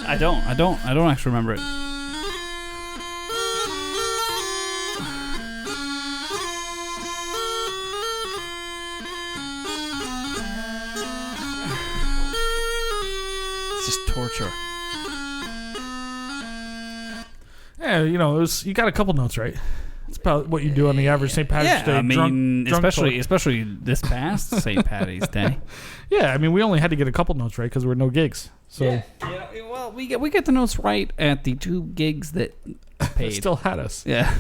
I don't actually remember it. It's just torture. Yeah, you know, you got a couple notes right. It's about what you do on the average St. Patrick's Day. I mean, drunk especially this past St. Patty's Day. Yeah, I mean, we only had to get a couple notes right because there were no gigs. So yeah, well, we get the notes right at the 2 gigs that paid. Still had us. Yeah.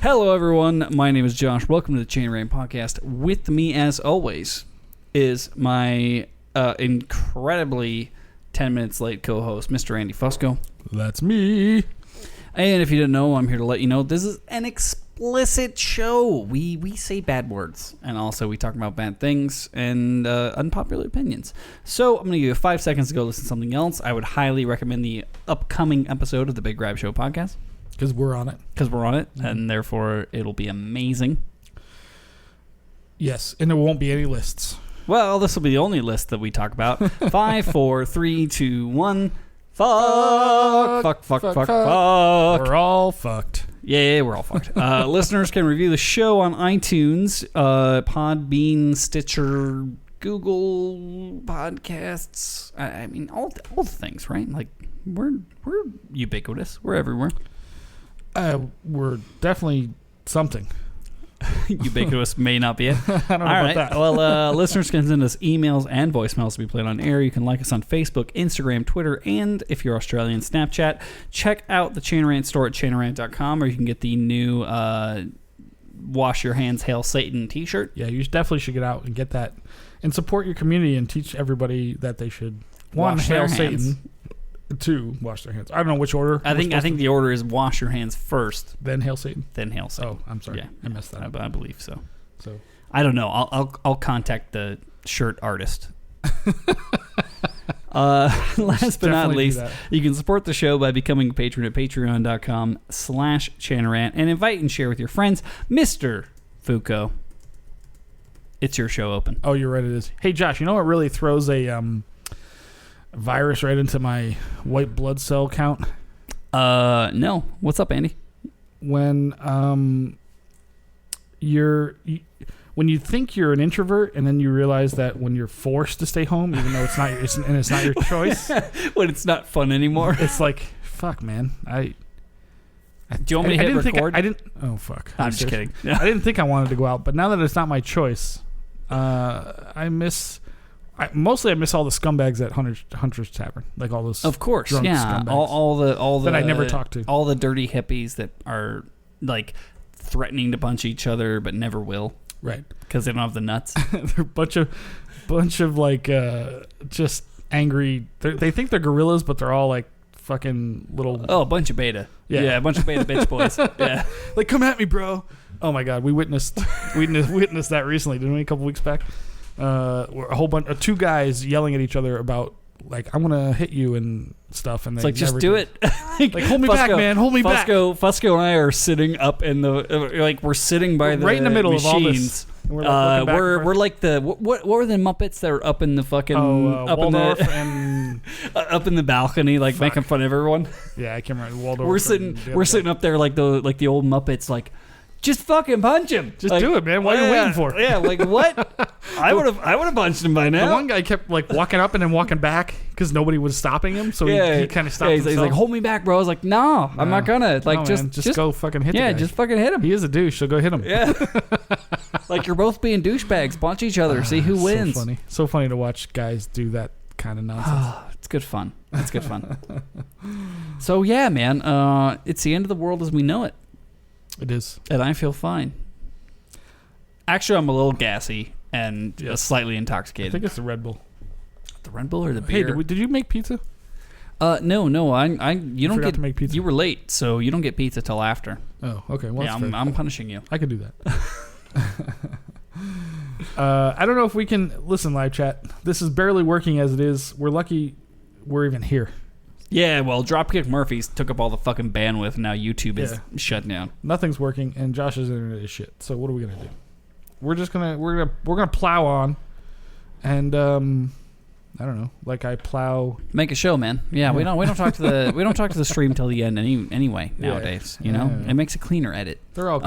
Hello, everyone. My name is Josh. Welcome to the Chain Rain Podcast. With me, as always, is my incredibly 10 minutes late co-host, Mr. Andy Fusco. That's me. And if you didn't know, I'm here to let you know this is an explicit show. We say bad words, and also we talk about bad things and unpopular opinions. So I'm going to give you 5 seconds to go listen to something else. I would highly recommend the upcoming episode of the Big Grab Show podcast. Because we're on it. Mm-hmm. And therefore it'll be amazing. Yes, and there won't be any lists. Well, this will be the only list that we talk about. 5, 4, 3, 2, 1... Fuck. We're all fucked. Yeah, we're all fucked. Listeners can review the show on iTunes, Podbean, Stitcher, Google Podcasts. I mean, all the things, right? Like, we're ubiquitous. We're everywhere. We're definitely something. Ubiquitous may not be it. I don't know about that. Well, listeners can send us emails and voicemails to be played on air. You can like us on Facebook, Instagram, Twitter, and if you're Australian, Snapchat. Check out the Chain Rant store at chainrant.com, or you can get the new Wash Your Hands, Hail Satan t-shirt. Yeah, you definitely should get out and get that and support your community and teach everybody that they should wash Hail Satan. To wash their hands. I don't know which order. I think the order is wash your hands first, then Hail Satan. Then Hail Satan. Oh, I'm sorry. Yeah, I messed that up. I believe so. So I don't know. I'll contact the shirt artist. Last but not least, you can support the show by becoming a patron at patreon.com/Chanarant and invite and share with your friends. Mr. Foucault, it's your show open. Oh, you're right. It is. Hey, Josh. You know what really throws a virus right into my white blood cell count? No. What's up, Andy? When when you think you're an introvert and then you realize that when you're forced to stay home, even though it's not your choice, when it's not fun anymore, it's like, fuck, man. Do you want me to hit record? I didn't. Oh, fuck. I'm just kidding. I didn't think I wanted to go out, but now that it's not my choice, I miss all the scumbags at Hunter's Tavern, like all those. Of course, drunk yeah. Scumbags All the that I never talked to. All the dirty hippies that are like threatening to punch each other but never will. Right. Because they don't have the nuts. They're a bunch of like just angry. They think they're gorillas, but they're all like fucking little. Oh, a bunch of beta. Yeah, a bunch of beta bitch boys. Yeah. Like, come at me, bro. Oh my God, we witnessed that recently, didn't we? A couple weeks back. A whole bunch of 2 guys yelling at each other about, like, I'm gonna hit you and stuff, and it's like, just do it. Like, hold me back, man, hold me back. Fusco and I are sitting up in the we're sitting by right in the middle machines. of all this. We're like the what were the Muppets that were up in the fucking Waldorf and up in the balcony, like making fun of everyone. Yeah, I can't remember Waldorf. We're sitting up there like the old Muppets, like. Just fucking punch him. Just do it, man. What are you waiting for? Yeah, like what? I would have punched him by now. The one guy kept like walking up and then walking back because nobody was stopping him. So he kind of stopped. He's like, hold me back, bro. I was like, no, I'm not gonna. Like, just go fucking hit. Yeah, the guy. just fucking hit him. He is a douche, so go hit him. Yeah. Like, you're both being douchebags. Punch each other. See who wins. So funny to watch guys do that kind of nonsense. It's good fun. It's good fun. So yeah, man. It's the end of the world as we know it. It is, and I feel fine. Actually, I'm a little gassy and slightly intoxicated. I think it's the Red Bull. The Red Bull or the beer? Hey, did you make pizza? No. You don't get to make pizza. You were late, so you don't get pizza till after. Oh, okay. Well, yeah, I'm punishing you. I could do that. I don't know if we can listen. Live chat. This is barely working as it is. We're lucky we're even here. Yeah, well, Dropkick Murphys took up all the fucking bandwidth, and now YouTube is shut down. Nothing's working, and Josh's internet is shit. So what are we gonna do? We're gonna plow on, and I don't know. Like I plow. Make a show, man. Yeah, we don't talk to the stream till the end anyway nowadays. You know, it makes a cleaner edit. They're all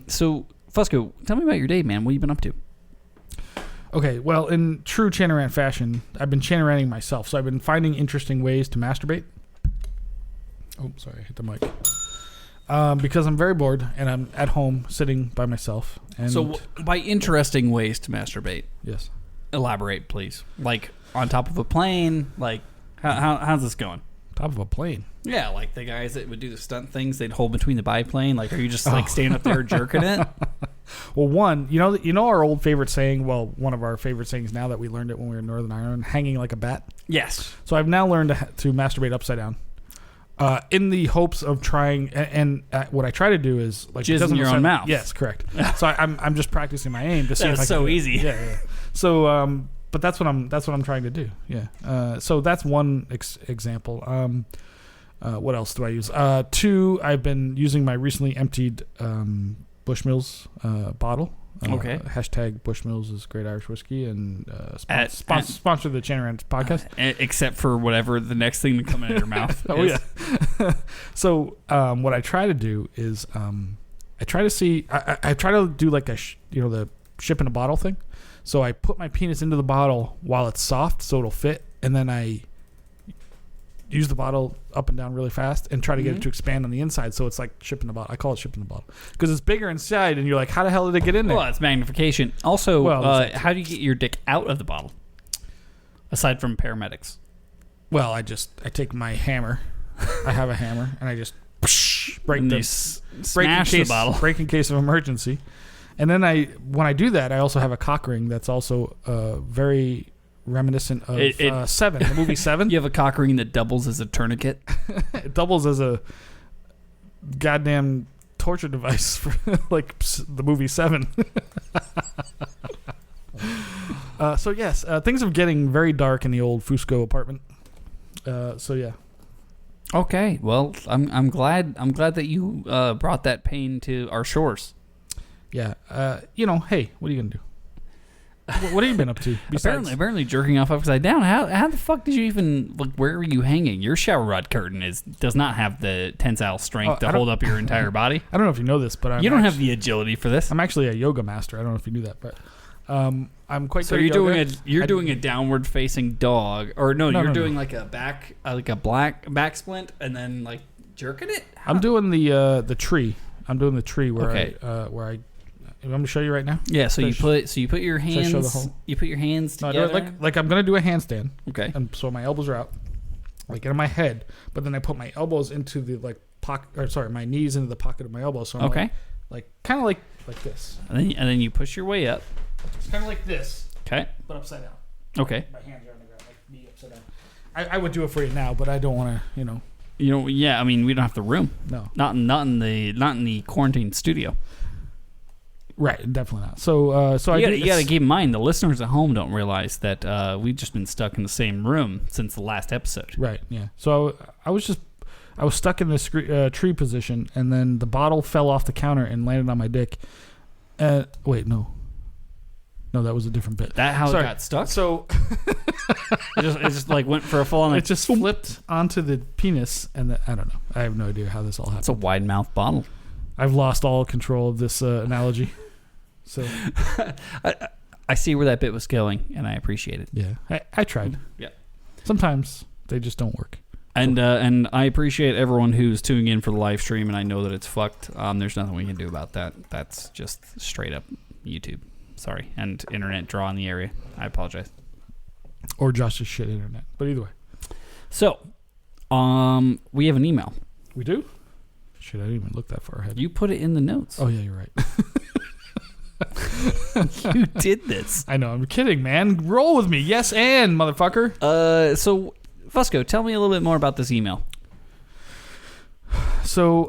So Fusco, tell me about your day, man. What have you been up to? Okay, well, in true Chanarant fashion, I've been Chanaranting myself. So I've been finding interesting ways to masturbate. Oh, sorry, I hit the mic. Because I'm very bored and I'm at home sitting by myself. And so by interesting ways to masturbate, yes, elaborate, please. Like on top of a plane. Like how's this going? Top of a plane. Yeah, like the guys that would do the stunt things, they'd hold between the biplane. Like, are you just like standing up there jerking it? Well, you know our old favorite saying. Well, one of our favorite sayings now that we learned it when we were in Northern Ireland: hanging like a bat. Yes. So I've now learned to masturbate upside down. In the hopes of trying, and what I try to do is like jizz in your own mouth. Yes, correct. So I'm just practicing my aim to see if I can. So easy. Yeah. So, but that's what I'm trying to do. Yeah. So that's one example. What else do I use? 2, I've been using my recently emptied Bushmills bottle. Okay. Hashtag Bushmills is great Irish whiskey and sponsor the Chanarant podcast. Except for whatever the next thing to come out of your mouth. Oh is. Yeah. So what I try to do is I try to see I try to do like the ship in a bottle thing. So I put my penis into the bottle while it's soft so it'll fit, and then I use the bottle up and down really fast and try to get it to expand on the inside, so it's like ship in the bottle. I call it ship in the bottle because it's bigger inside, and you're like, how the hell did it get in there? Well, it's magnification. Also, how do you get your dick out of the bottle? Aside from paramedics. Well, I take my hammer. I have a hammer, and I just break the bottle. Break in case of emergency. And then when I do that, I also have a cock ring that's also very reminiscent of Seven, the movie Seven. You have a cock ring that doubles as a tourniquet. It doubles as a goddamn torture device for like the movie Seven. So yes, things are getting very dark in the old Fusco apartment. So yeah. Okay, well, I'm glad that you brought that pain to our shores. Yeah. Hey, what are you gonna do? What have you been up to? Apparently jerking off upside down. How the fuck did you even, like, where are you hanging? Your shower rod curtain does not have the tensile strength to hold up your entire body. I don't know if you know this, but you don't have the agility for this. I'm actually a yoga master. I don't know if you knew that, but I'm quite. So you're doing a downward facing dog, or you're doing like a back splint, and then like jerking it. I'm doing the tree. I'm doing the tree where I. You want me to show you right now? Yeah. So you put your hands. Should I show the whole? You put your hands together. No, I do it like I'm gonna do a handstand. Okay. And so my elbows are out, like in my head, but then I put my elbows into the pocket. My knees into the pocket of my elbows. So I'm like kind of like this. And then you push your way up. It's kind of like this. Okay. But upside down. Okay. My hands are on the ground, like knee upside down. I would do it for you now, but I don't want to. Yeah. I mean, we don't have the room. No. Not in the quarantine studio. Right, definitely not. So you got to keep in mind the listeners at home don't realize that we've just been stuck in the same room since the last episode. Right. Yeah. So I was stuck in this tree position, and then the bottle fell off the counter and landed on my dick. Wait, no, that was a different bit. It got stuck. So it just like went for a full on. It just flipped onto the penis, and I don't know. I have no idea how this all happened. It's a wide mouth bottle. I've lost all control of this analogy. So I see where that bit was going, and I appreciate it. Yeah, I tried. Yeah. Sometimes they just don't work. And I appreciate everyone who's tuning in for the live stream, and I know that it's fucked. There's nothing we can do about that. That's just straight up YouTube. Sorry. And internet draw in the area. I apologize. Or Josh's shit internet. But either way. So, we have an email. We do? Shit, I didn't even look that far ahead. You put it in the notes. Oh, yeah, you're right. You did this. I know. I'm kidding, man. Roll with me. Yes, and motherfucker. So, Fusco, tell me a little bit more about this email. So,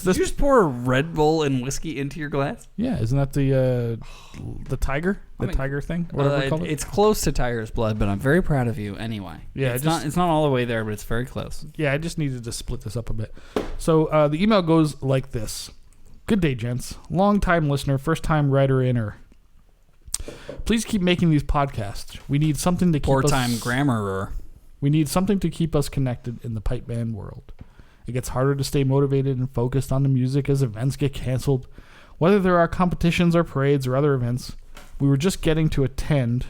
did you just pour a Red Bull and whiskey into your glass? Yeah, isn't that the tiger? Tiger thing? Whatever we call it? It's close to tiger's blood, but I'm very proud of you anyway. Yeah, it's not all the way there, but it's very close. Yeah, I just needed to split this up a bit. So, the email goes like this. Good day, gents. Long-time listener, first-time writer-inner. Please keep making these podcasts. We need something to keep Poor-time grammarer. We need something to keep us connected in the pipe band world. It gets harder to stay motivated and focused on the music as events get canceled. Whether there are competitions or parades or other events we were just getting to attend,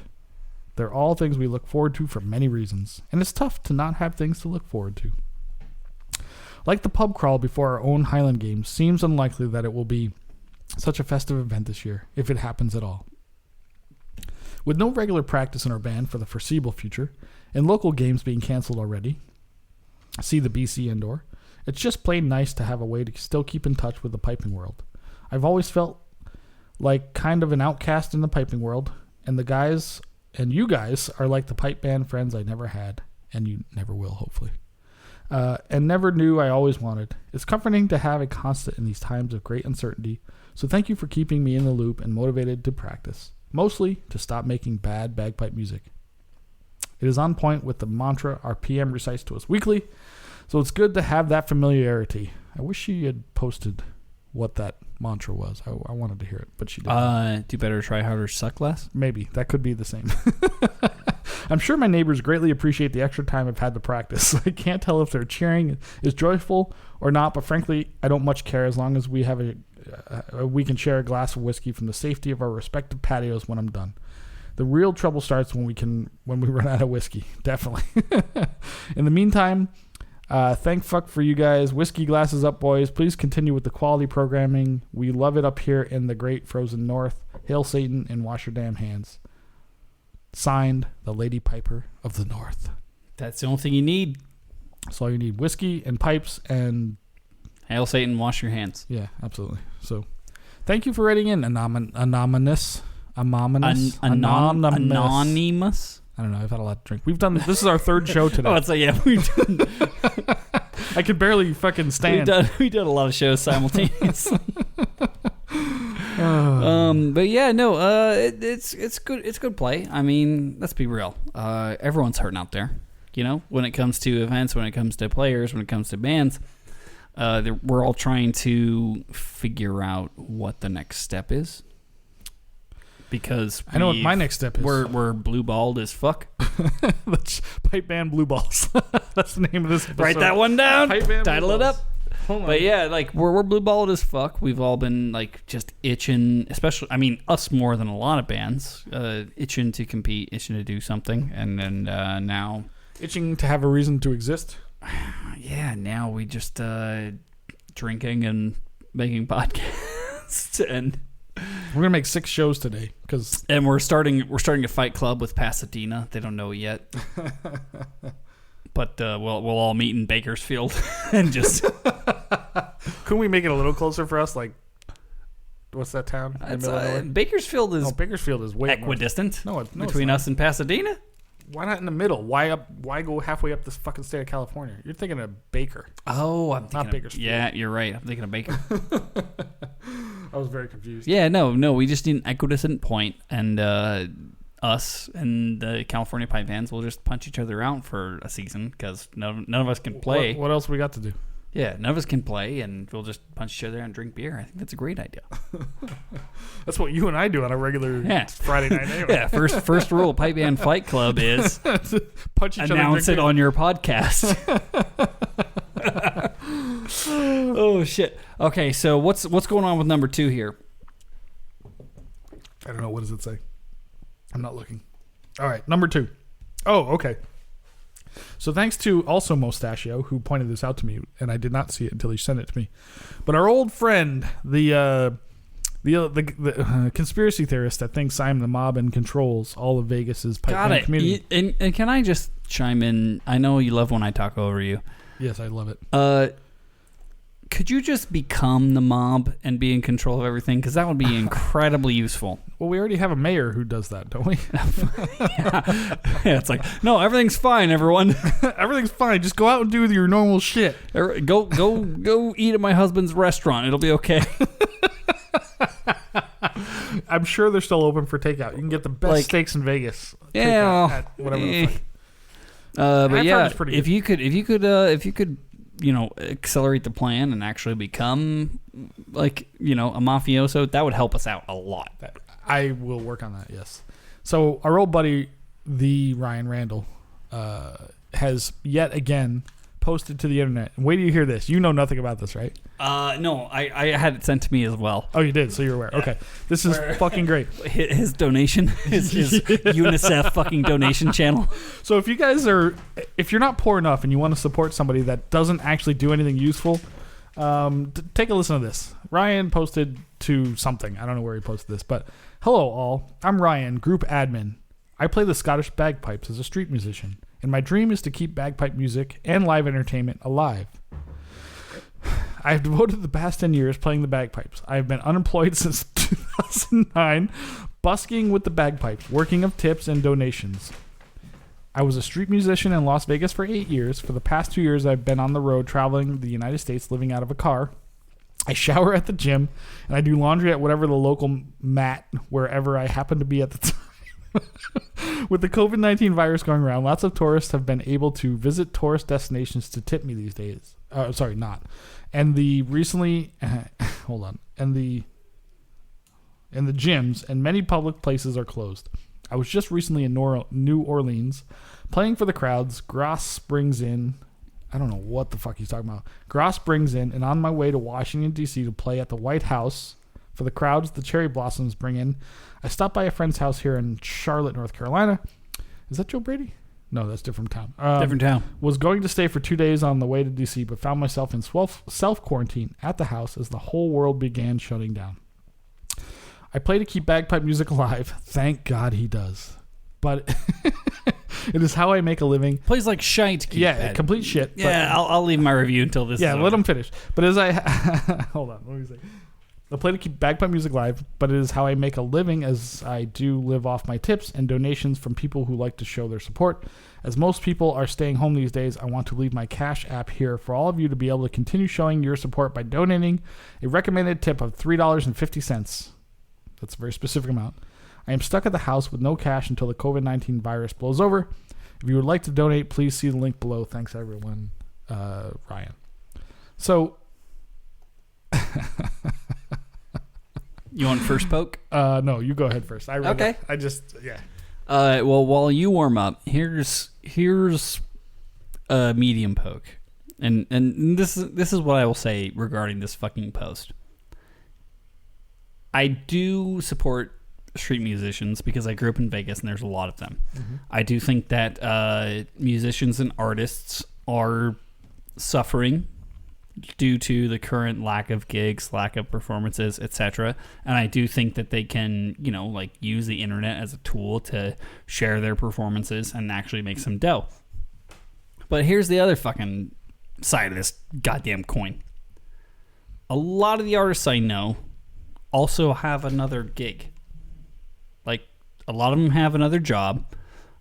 they're all things we look forward to for many reasons. And it's tough to not have things to look forward to. Like the pub crawl before our own Highland Games, seems unlikely that it will be such a festive event this year, if it happens at all. With no regular practice in our band for the foreseeable future, and local games being canceled already, see the BC Indoor, it's just plain nice to have a way to still keep in touch with the piping world. I've always felt like kind of an outcast in the piping world, and the guys, and you guys, are like the pipe band friends I never had, and you never will, hopefully. And never knew I always wanted. It's comforting to have a constant in these times of great uncertainty, so thank you for keeping me in the loop and motivated to practice. Mostly to stop making bad bagpipe music. It is on point with the mantra our PM recites to us weekly, so it's good to have that familiarity. I wish she had posted what that mantra was. I wanted to hear it, but she didn't. Do better, try harder, suck less? Maybe. That could be the same. I'm sure my neighbors greatly appreciate the extra time I've had to practice. I can't tell if their cheering is joyful or not, but frankly, I don't much care as long as we have we can share a glass of whiskey from the safety of our respective patios when I'm done. The real trouble starts when we run out of whiskey. Definitely. In the meantime, thank fuck for you guys. Whiskey glasses up, boys. Please continue with the quality programming. We love it up here in the great frozen north. Hail Satan and wash your damn hands. Signed, the Lady Piper of the North. That's the only thing you need. That's all you need. Whiskey and pipes and... Hail Satan, wash your hands. Yeah, absolutely. So, thank you for writing in, Anonymous. Anonymous. I don't know. I've had a lot to drink. We've done... This is our third show today. Oh, it's like, yeah, we've done... I could barely fucking stand. We did a lot of shows simultaneously. But yeah, no, it's good. It's good play. I mean, let's be real. Everyone's hurting out there. You know, when it comes to events, when it comes to players, when it comes to bands, we're all trying to figure out what the next step is. Because I know what my next step is. We're blue balled as fuck. That's Pipe Band Blue Balls. That's the name of this episode. Write that one down. Pipe Band Title it up. But yeah, like we're blue balled as fuck. We've all been like just itching, especially us more than a lot of bands, itching to compete, itching to do something, and then now itching to have a reason to exist. Yeah, now we just drinking and making podcasts, and we're gonna make 6 shows today and we're starting a fight club with Pasadena. They don't know it yet. But we'll all meet in Bakersfield and just... Couldn't we make it a little closer for us? Like, what's that town? Bakersfield is... Oh, Bakersfield is way equidistant. No, between us and Pasadena. Why not in the middle? Why go halfway up this fucking state of California? You're thinking of Baker. Oh, I'm thinking not Bakersfield. Yeah, you're right. I'm thinking of Baker. I was very confused. Yeah, no. We just need an equidistant point, and us and the California pipe bands will just punch each other out for a season because none of us can play. What else we got to do? Yeah, none of us can play, and we'll just punch each other and drink beer. I think that's a great idea. That's what you and I do on a regular Friday night anyway. Yeah, first rule of Pipe Band Fight Club is punch each announce other it on your podcast. Oh, shit. Okay, so what's going on with number 2 here? I don't know. What does it say? I'm not looking. All right, number 2. Oh, okay. So thanks to also Mustachio, who pointed this out to me, and I did not see it until he sent it to me. But our old friend, the conspiracy theorist that thinks I'm the mob and controls all of Vegas's pipe band community. And can I just chime in? I know you love when I talk over you. Yes, I love it. Could you just become the mob and be in control of everything? Because that would be incredibly useful. Well, we already have a mayor who does that, don't we? Yeah, it's like, no, everything's fine, everyone. Everything's fine. Just go out and do your normal shit. Go eat at my husband's restaurant. It'll be okay. I'm sure they're still open for takeout. You can get the best steaks in Vegas. Yeah, at whatever the fuck. But yeah, if you could, accelerate the plan and actually become a mafioso, that would help us out a lot. I will work on that. Yes. So our old buddy, the Ryan Randall, has yet again posted to the internet. And wait till you hear this. You know nothing about this, right? No, I had it sent to me as well. Oh, you did? So you're aware. Yeah. Okay. This is fucking great. His donation, his UNICEF fucking donation channel. So if you're not poor enough and you want to support somebody that doesn't actually do anything useful, take a listen to this. Ryan posted to something. I don't know where he posted this, but hello all. I'm Ryan, group admin. I play the Scottish bagpipes as a street musician, and my dream is to keep bagpipe music and live entertainment alive. I have devoted the past 10 years playing the bagpipes. I have been unemployed since 2009, busking with the bagpipes, working of tips and donations. I was a street musician in Las Vegas for 8 years. For the past 2 years, I've been on the road traveling the United States, living out of a car. I shower at the gym, and I do laundry at whatever the local mat, wherever I happen to be at the time. With the COVID-19 virus going around, lots of tourists have been able to visit tourist destinations to tip me these days. Sorry, not. And the recently, hold on. And the gyms and many public places are closed. I was just recently in New Orleans playing for the crowds. Gross Springs Inn. I don't know what the fuck he's talking about. Gross Springs Inn, and on my way to Washington, D.C. to play at the White House for the crowds the cherry blossoms bring in. I stopped by a friend's house here in Charlotte, North Carolina. Is that Joe Brady? No, that's different town. Different town. Was going to stay for 2 days on the way to D.C., but found myself in self-quarantine at the house as the whole world began shutting down. I play to keep bagpipe music alive. Thank God he does. But it is how I make a living. Plays like shite. Complete shit. Yeah, I'll leave my review until this is over. Yeah, let him finish. But as I... hold on, what do you say? I play to keep bagpipe music live, but it is how I make a living, as I do live off my tips and donations from people who like to show their support. As most people are staying home these days, I want to leave my Cash App here for all of you to be able to continue showing your support by donating a recommended tip of $3.50. That's a very specific amount. I am stuck at the house with no cash until the COVID-19 virus blows over. If you would like to donate, please see the link below. Thanks, everyone. Ryan. So... You want first poke? No, you go ahead first. Okay. Yeah. Well, while you warm up, here's a medium poke, and this is what I will say regarding this fucking post. I do support street musicians because I grew up in Vegas and there's a lot of them. Mm-hmm. I do think that musicians and artists are suffering due to the current lack of gigs, lack of performances, etc. And I do think that they can, use the internet as a tool to share their performances and actually make some dough. But here's the other fucking side of this goddamn coin. A lot of the artists I know also have another gig. Like, a lot of them have another job.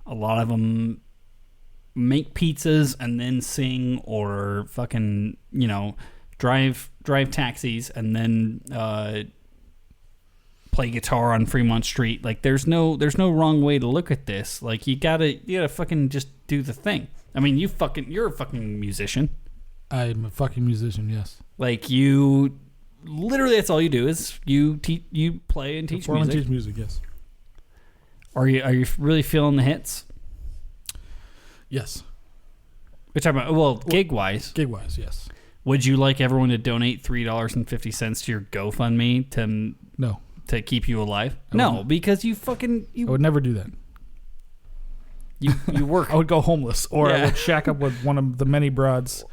A lot of them make pizzas and then sing, or fucking, drive taxis and then play guitar on Fremont Street. Like, there's no wrong way to look at this. Like, you gotta fucking just do the thing. I mean, you're a fucking musician. I'm a fucking musician, yes. Like, you literally, that's all you do is you play and teach music. And teach music, yes. Are you really feeling the hits? Yes. We're talking about, well, gig-wise. Gig-wise, yes. Would you like everyone to donate $3.50 to your GoFundMe to keep you alive? No, because you I would never do that. You work. I would go homeless, or I would shack up with one of the many broads.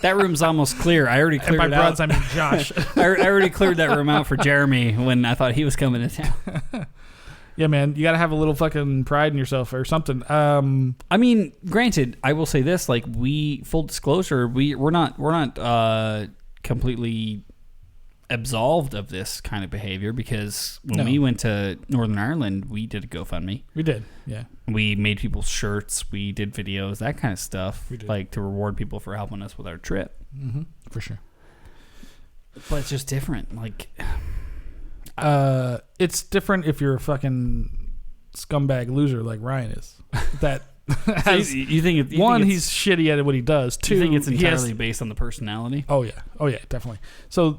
That room's almost clear. I already cleared it out. And by broads, I mean Josh. I already cleared that room out for Jeremy when I thought he was coming to town. Yeah, man, you got to have a little fucking pride in yourself or something. I mean, granted, I will say this: like, full disclosure, we're not completely absolved of this kind of behavior, because when we went to Northern Ireland, we did a GoFundMe. We did, yeah. We made people shirts. We did videos, that kind of stuff, like to reward people for helping us with our trip. Mm-hmm, for sure. But it's just different. Like, it's different if you're a fucking scumbag loser like Ryan is. That has, you think he's shitty at what he does. Two, you think it's entirely based on the personality? Oh yeah, definitely. So,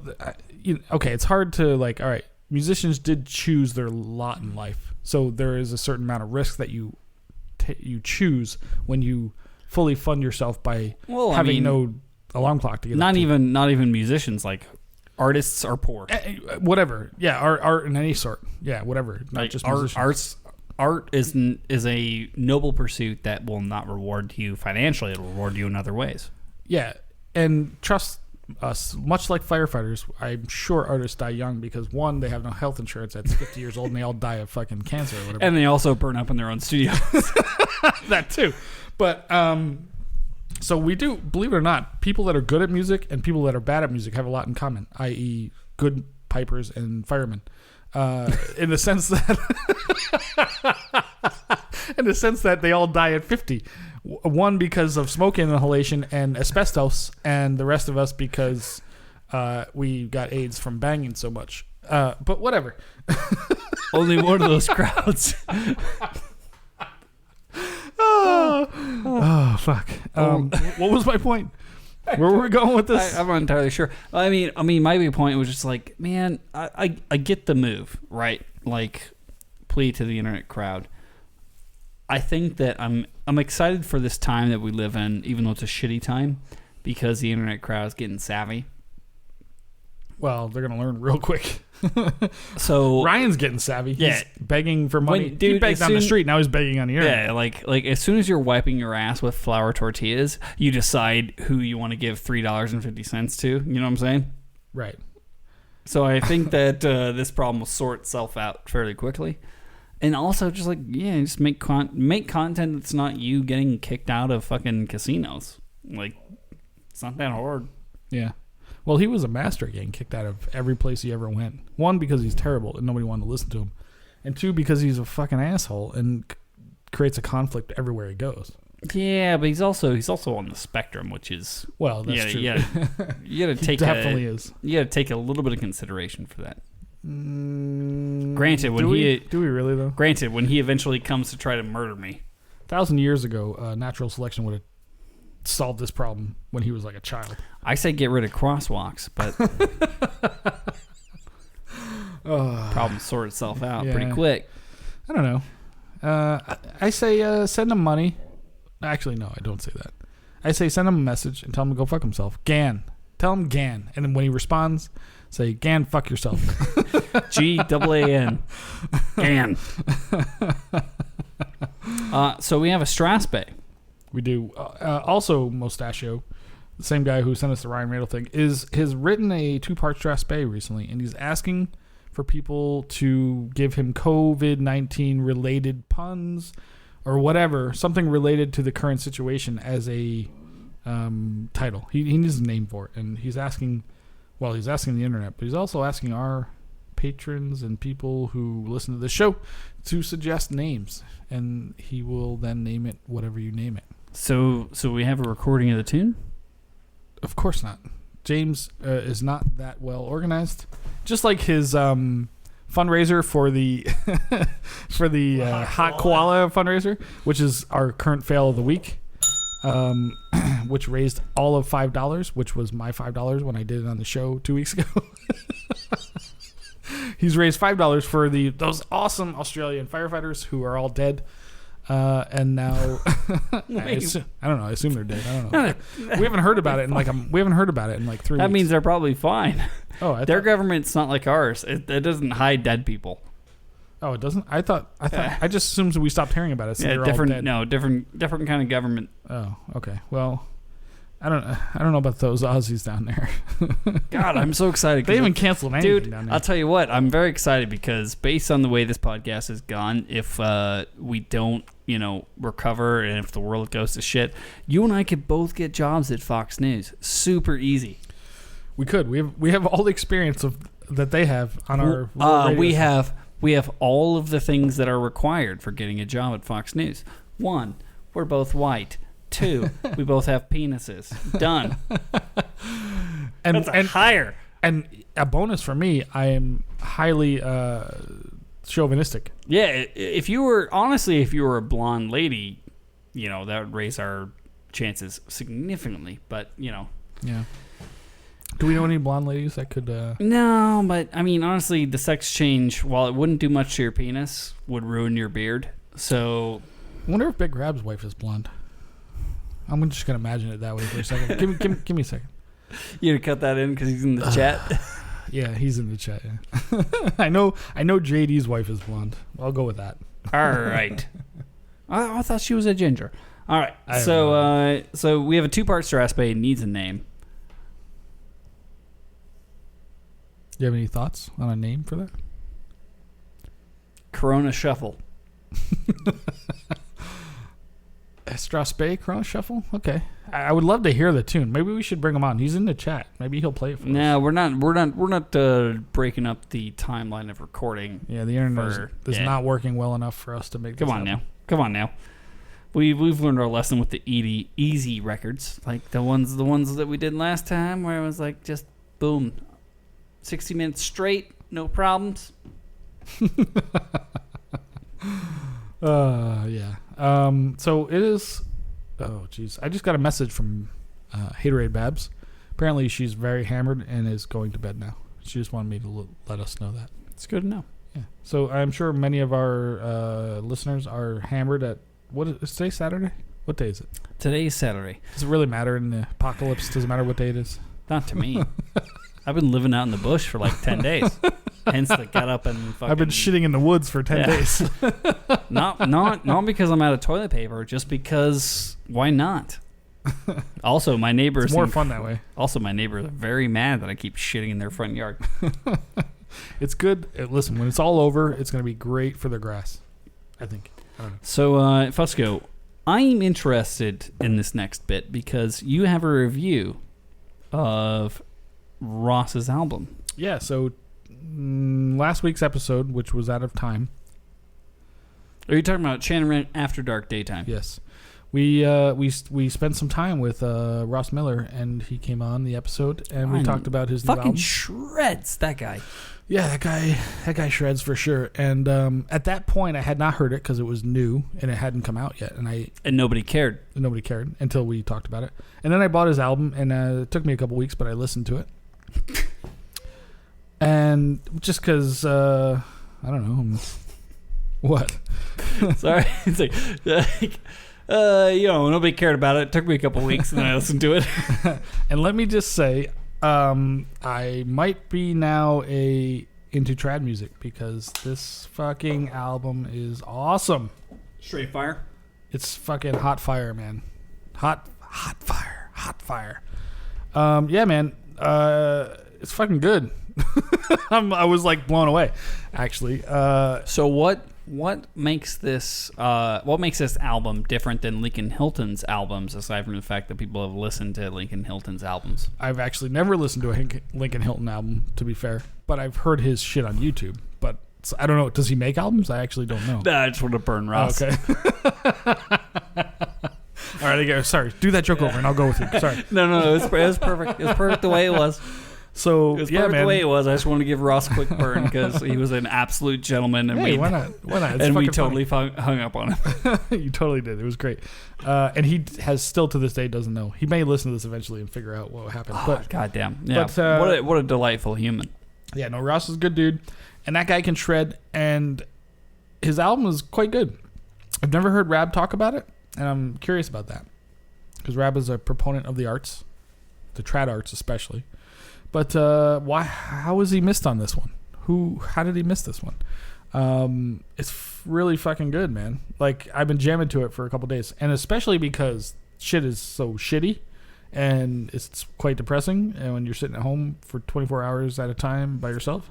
okay, it's hard to, like, all right, musicians did choose their lot in life. So there is a certain amount of risk that you choose when you fully fund yourself by having no alarm clock to get not even musicians, like artists are poor. Whatever. Yeah, art in any sort. Yeah, whatever. Not like just musicians. Art is a noble pursuit that will not reward you financially. It'll reward you in other ways. Yeah, and trust us, much like firefighters, I'm sure artists die young because, one, they have no health insurance at 50 years old and they all die of fucking cancer or whatever. And they also burn up in their own studios. That too. But so we do, believe it or not, people that are good at music and people that are bad at music have a lot in common, i.e. good pipers and firemen. In the sense that they all die at 50. One because of smoke inhalation and asbestos, and the rest of us because we got AIDS from banging so much. But whatever. Only one of those crowds. Oh fuck. What was my point? Where were we going with this? I'm not entirely sure. I mean, my big point was just like, man, I get the move, right? Like, plea to the internet crowd. I think that I'm excited for this time that we live in, even though it's a shitty time, because the internet crowd is getting savvy. Well, they're gonna learn real quick. So Ryan's getting savvy. He's begging for money. Dude, he begged on the street. Now he's begging on the internet. Yeah, like as soon as you're wiping your ass with flour tortillas, you decide who you want to give $3.50 to. You know what I'm saying? Right. So I think that this problem will sort itself out fairly quickly. And also, just just make content that's not you getting kicked out of fucking casinos. Like, it's not that hard. Yeah. Well, he was a master at getting kicked out of every place he ever went. One, because he's terrible and nobody wanted to listen to him. And two, because he's a fucking asshole and creates a conflict everywhere he goes. Yeah, but he's also on the spectrum, which is... Well, that's true. You gotta take definitely is. You gotta take a little bit of consideration for that. Granted, do we really though? Granted, when he eventually comes to try to murder me, 1,000 years ago, natural selection would have solved this problem when he was like a child. I say get rid of crosswalks, but problem sort itself out pretty quick. I don't know. I say send him money. Actually, no, I don't say that. I say send him a message and tell him to go fuck himself. Gan. Tell him Gan, and then when he responds, say, Gan, fuck yourself. G-A-A-N. Gan. So we have a Strathspey. We do. Also, Mustachio, the same guy who sent us the Ryan Randall thing, has written a 2-part Strathspey recently, and he's asking for people to give him COVID-19 related puns or whatever, something related to the current situation as a title. He needs a name for it, and he's asking the internet, but he's also asking our patrons and people who listen to the show to suggest names, and he will then name it whatever you name it. So we have a recording of the tune? Of course not. James is not that well organized. Just like his fundraiser for the hot koala fundraiser, which is our current fail of the week. Which raised all of $5, which was my $5 when I did it on the show 2 weeks ago. He's raised $5 for those awesome Australian firefighters who are all dead. And now I don't know. I assume they're dead. I don't know. We haven't heard about it in like 3 weeks. That means they're probably fine. Oh, their government's not like ours. It doesn't hide dead people. Oh, it doesn't. I thought. I just assumed we stopped hearing about it. So they're different. All dead. No, different kind of government. Oh, okay. Well, I don't know about those Aussies down there. God, I'm so excited. They haven't canceled anything dude, down there. I'll tell you what. I'm very excited because based on the way this podcast has gone, if we don't, recover, and if the world goes to shit, you and I could both get jobs at Fox News. Super easy. We could. We have all the experience that they have on our. We have all of the things that are required for getting a job at Fox News. 1, we're both white. 2, we both have penises. Done. That's higher. And a bonus for me, I am highly chauvinistic. Yeah, if you were a blonde lady, that would raise our chances significantly. But Yeah. Do we know any blonde ladies that could... No, but I mean, honestly, the sex change, while it wouldn't do much to your penis, would ruin your beard. So... I wonder if Big Rab's wife is blonde. I'm just going to imagine it that way for a second. Give me a second. You gonna cut that in because he's in the chat? Yeah, he's in the chat. Yeah. I know JD's wife is blonde. I'll go with that. All right. I thought she was a ginger. All right. So we have a 2-part stress spade. Needs a name. Do you have any thoughts on a name for that? Corona Shuffle. Strasbourg Corona Shuffle? Okay. I would love to hear the tune. Maybe we should bring him on. He's in the chat. Maybe he'll play it for us. No, we're not breaking up the timeline of recording. Yeah, the internet is not working well enough for us to make this happen. Come on now. We've learned our lesson with the easy records, like the ones that we did last time, where it was like just boom, 60 minutes straight, no problems. Yeah. So it is. Oh, jeez. I just got a message from Haterade Babs. Apparently, she's very hammered and is going to bed now. She just wanted me to let us know that. It's good to know. Yeah. So I'm sure many of our listeners are hammered at. What is today? Saturday? What day is it? Today's Saturday. Does it really matter in the apocalypse? Does it matter what day it is? Not to me. I've been living out in the bush for like 10 days. Hence the get up and fucking... I've been shitting in the woods for 10 days. not because I'm out of toilet paper, just because why not? Also, my neighbors... It's more fun that way. Also, my neighbors are very mad that I keep shitting in their front yard. It's good. Listen, when it's all over, it's going to be great for the grass, I think. I don't know. So, Fusco, I'm interested in this next bit because you have a review of Ross's album. Yeah, so last week's episode, which was out of time. Are you talking about Shannon After Dark Daytime? Yes. We spent some time with Ross Miller, and he came on the episode, and we talked about his new album. Fucking shreds, that guy. Yeah, that guy shreds for sure. And at that point, I had not heard it because it was new and it hadn't come out yet, and nobody cared. Nobody cared until we talked about it. And then I bought his album, and it took me a couple weeks, but I listened to it. And just because I don't know what. Sorry, it's like nobody cared about it. It took me a couple weeks, and then I listened to it. And let me just say, I might be now into trad music because this fucking album is awesome. Straight fire. It's fucking hot fire, man. Hot fire. Yeah, man. It's fucking good. I was like blown away, actually. So what makes this album different than Lincoln Hilton's albums, aside from the fact that people have listened to Lincoln Hilton's albums? I've actually never listened to a Lincoln Hilton album, to be fair, but I've heard his shit on YouTube. But I don't know. Does he make albums? I actually don't know. Nah, I just want to burn Ross. Oh, okay. All right, again, sorry. Do that joke over, and I'll go with you. Sorry. No, it was perfect. It was perfect the way it was. So it was yeah, perfect man. the way it was. I just wanted to give Ross a quick burn because he was an absolute gentleman, and why not? It's and we totally hung up on him. You totally did. It was great. And he has still to this day doesn't know. He may listen to this eventually and figure out what happened. But goddamn, yeah. But, what a delightful human. Yeah, no, Ross is a good dude, and that guy can shred. And his album is quite good. I've never heard Rab talk about it, and I'm curious about that because Rab is a proponent of the arts, the trad arts especially. But why? How was he missed on this one? How did he miss this one? It's really fucking good, man. Like, I've been jamming to it for a couple days, and especially because shit is so shitty, and it's quite depressing. And when you're sitting at home for 24 hours at a time by yourself.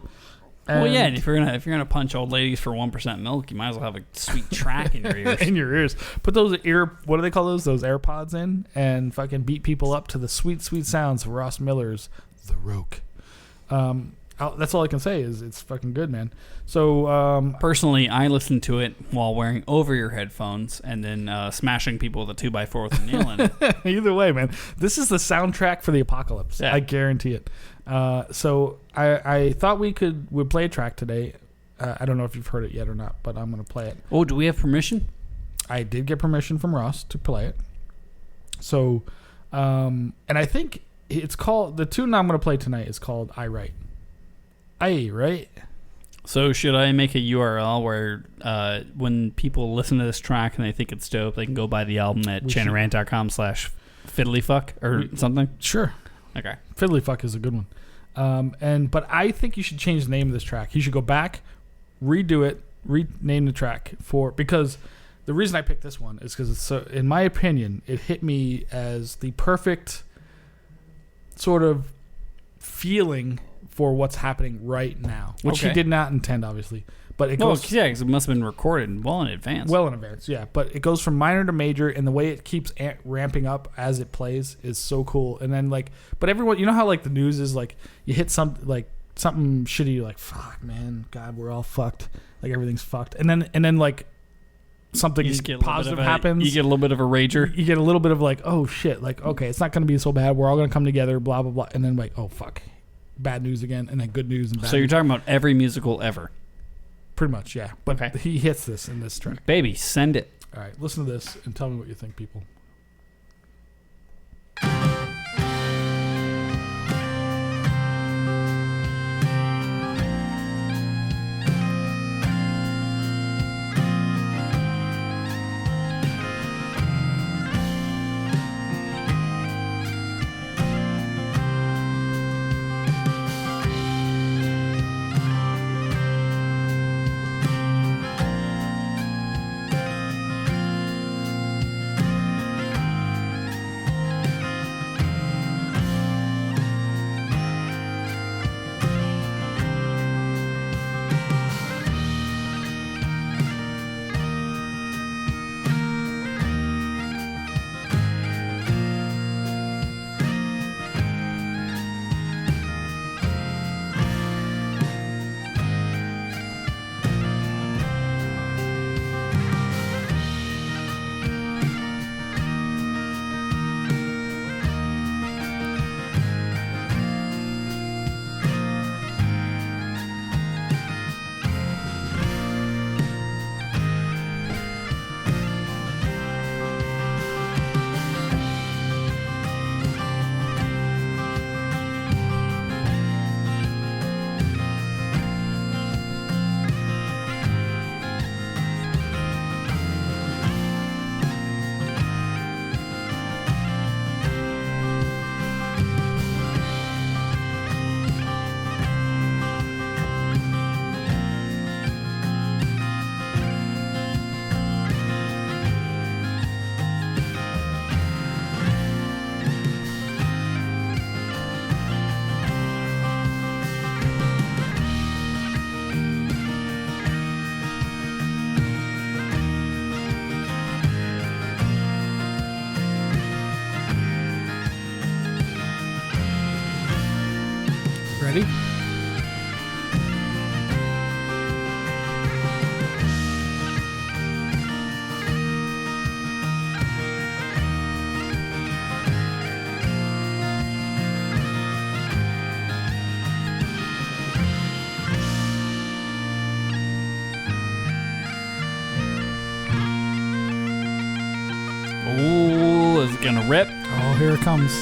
Well, yeah. And if you're gonna punch old ladies for 1% milk, you might as well have a sweet track in your ears. In your ears. Put those what do they call those? Those AirPods in, and fucking beat people up to the sweet, sweet sounds of Ross Miller's The Roke. That's all I can say is it's fucking good, man. So personally, I listened to it while wearing over-ear headphones and then smashing people with a 2x4 with a nail in it. Either way, man, this is the soundtrack for the apocalypse. Yeah. I guarantee it. So I thought we'd play a track today. I don't know if you've heard it yet or not, but I'm going to play it. Oh, do we have permission? I did get permission from Ross to play it. So, and I think It's called, the tune I'm going to play tonight is called I Write. I Write. So should I make a URL where when people listen to this track and they think it's dope, they can go buy the album at chanarant.com/fiddlyfuck or something? Sure. Okay. Fiddlyfuck is a good one. But I think you should change the name of this track. You should go back, redo it, rename the track because the reason I picked this one is because it's so, in my opinion, it hit me as the perfect sort of feeling for what's happening right now, which he did not intend, obviously. But it goes, because it must have been recorded well in advance. Well in advance, yeah. But it goes from minor to major, and the way it keeps ramping up as it plays is so cool. And then but everyone, you know how the news is you hit something shitty, you're like, fuck, man, God, we're all fucked, everything's fucked. And then something positive happens. You get a little bit of a rager. You get a little bit of oh shit, okay, it's not going to be so bad. We're all going to come together, blah blah blah. And then oh fuck. Bad news again, and then good news and bad. So you're news. talking about every musical ever? Pretty much, yeah. But he hits this in this track. Baby, send it. All right, listen to this and tell me what you think, people. Ready? Ooh, is it gonna rip? Oh, here it comes.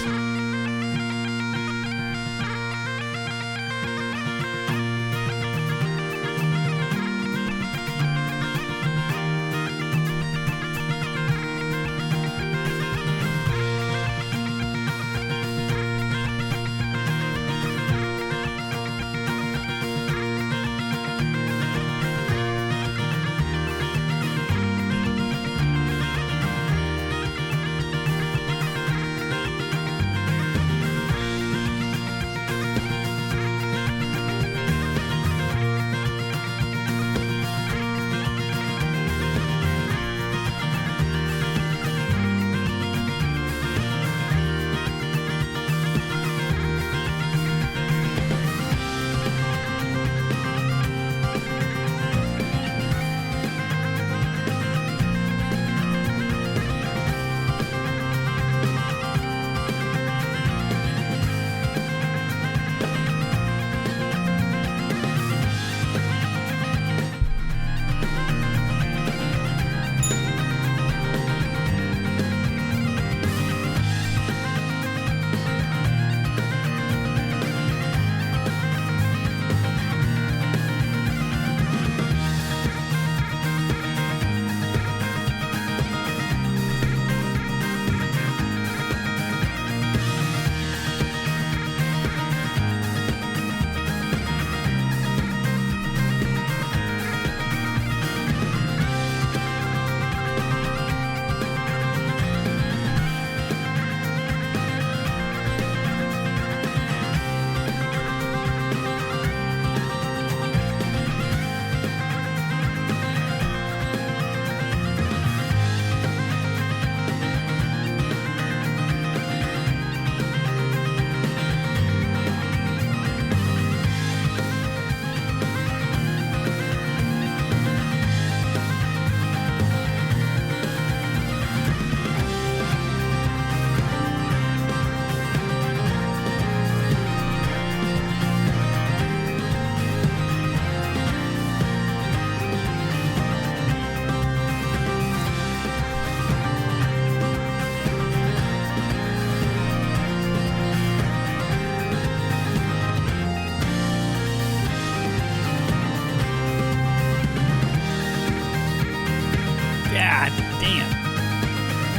Damn.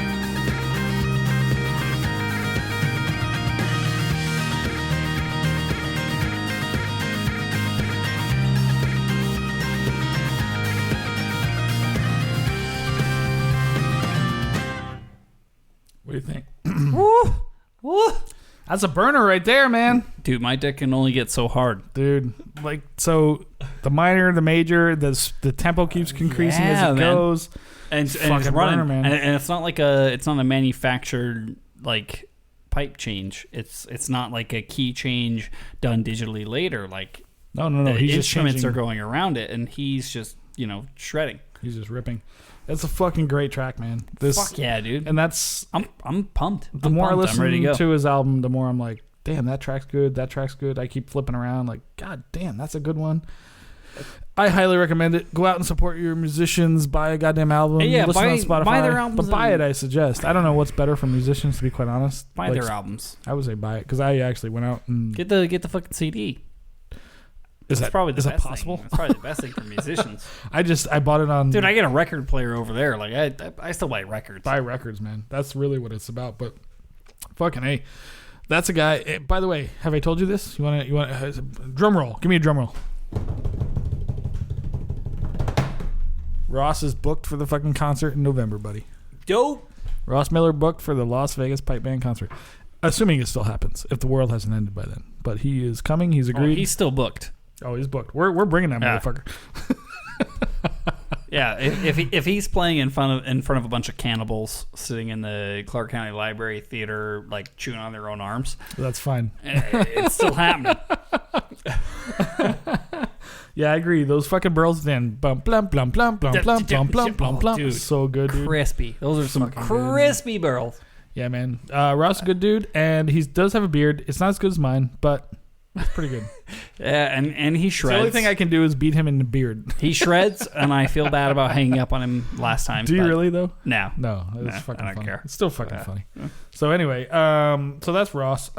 What do you think? Woo! Woo! That's a burner right there, man. Dude, my dick can only get so hard. Dude, like, so the minor, the major, the tempo keeps increasing as it goes. And it's fucking running, burner, man. And it's not like it's not a manufactured like pipe change. It's not like a key change done digitally later. Like No. the He's just instruments changing. are going around it, and he's just shredding. He's just ripping. That's a fucking great track, man. Fuck yeah, dude! And that's I'm pumped. the more I I'm listen ready to go. to his album, the more I'm like, damn, that track's good. That track's good. I keep flipping around, like, god damn, that's a good one. I highly recommend it. Go out and support your musicians. Buy a goddamn album. Yeah, listen on Spotify. buy their albums but buy and- it. I suggest. I don't know what's better for musicians, to be quite honest. Buy Like, their albums. I would say buy it because I actually went out and Get the fucking CD. is That's that probably the is best that possible? thing. That's probably the best thing for musicians. I bought it on. Dude, I get a record player over there. Like I still buy records. Buy records, man. That's really what it's about. But fucking hey, that's a guy. By the way, have I told you this? You want drum roll? Give me a drum roll. Ross is booked for the fucking concert in November, buddy. Dope. Ross Miller booked for the Las Vegas Pipe Band concert. Assuming it still happens, if the world hasn't ended by then. But he is coming. He's agreed. He's still booked. Oh, he's booked. We're bringing that Yeah. motherfucker. Yeah, if he's playing in front of a bunch of cannibals sitting in the Clark County Library Theater, like chewing on their own arms, That's fine. it's still happening. Yeah, I agree. Those fucking burls then bum blum blum blum blum blum blum blum blum blum. Dude. So good, dude. Crispy. Those are some Fucking good. crispy barrels. Yeah, man. Ross is a good dude, and he does have a beard. It's not as good as mine, but it's pretty good. Yeah, and he shreds. The only thing I can do is beat him in the beard. He shreds, and I feel bad about hanging up on him last time. Do you but really though? No. No, it's Nah, fucking I don't funny. care. It's still fucking Yeah. funny. So anyway, so that's Ross.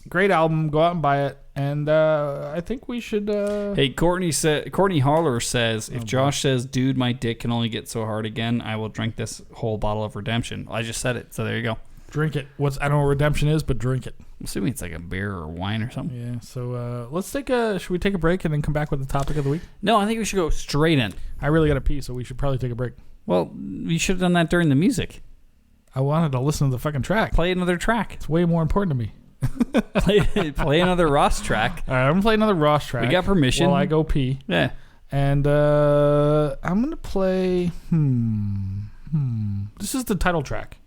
Great album. Go out and buy it. And I think we should. Hey, Courtney Holler says, if Josh says, dude, my dick can only get so hard again, I will drink this whole bottle of Redemption. I just said it, so there you go. drink it. I don't know what redemption is, but drink it. I'm assuming it's like a beer or wine or something. Yeah. So should we take a break and then come back with the topic of the week? No, I think we should go straight in. I really got to pee, so we should probably take a break. Well, we should have done that during the music. I wanted to listen to the fucking track. Play another track. It's way more important to me. play another Ross track. All right, I'm gonna play another Ross track. We got permission. While I go pee. Yeah. And I'm gonna play. This is the title track.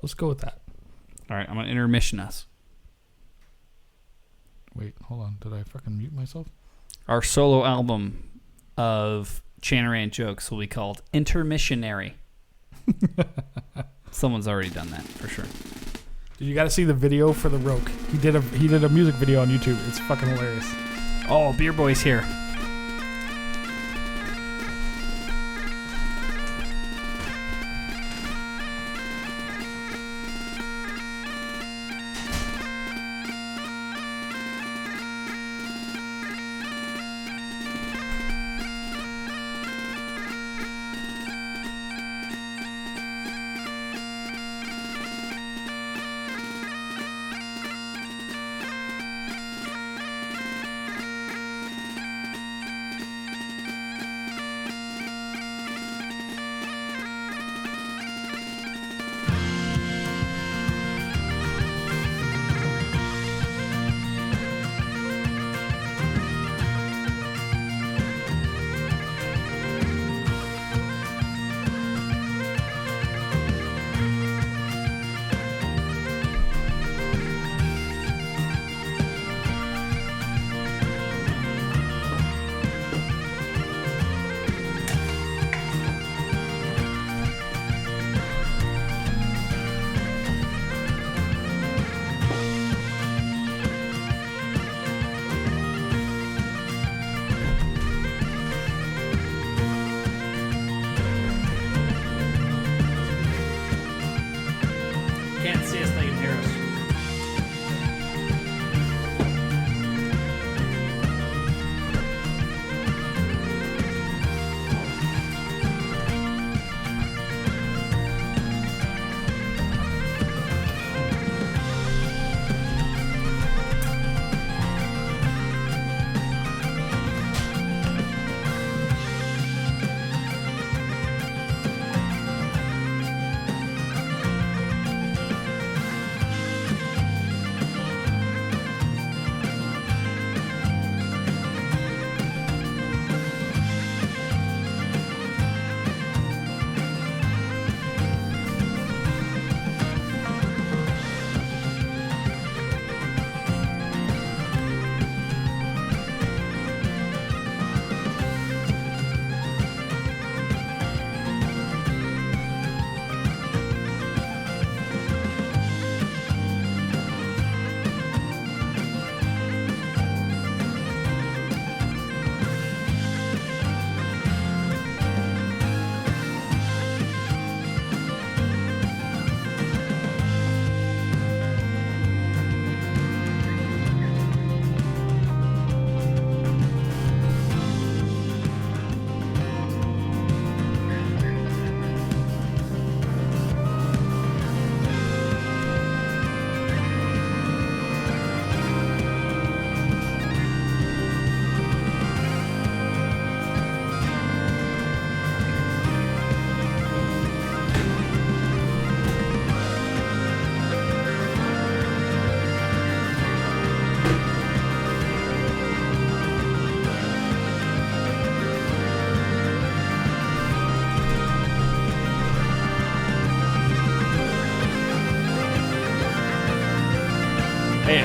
Let's go with that. All right, I'm going to intermission us. Wait, hold on. Did I fucking mute myself? Our solo album of Chanarant jokes will be called Intermissionary. Someone's already done that for sure. You got to see the video for the Roke. He did a music video on YouTube. It's fucking hilarious. Oh, Beer Boy's here.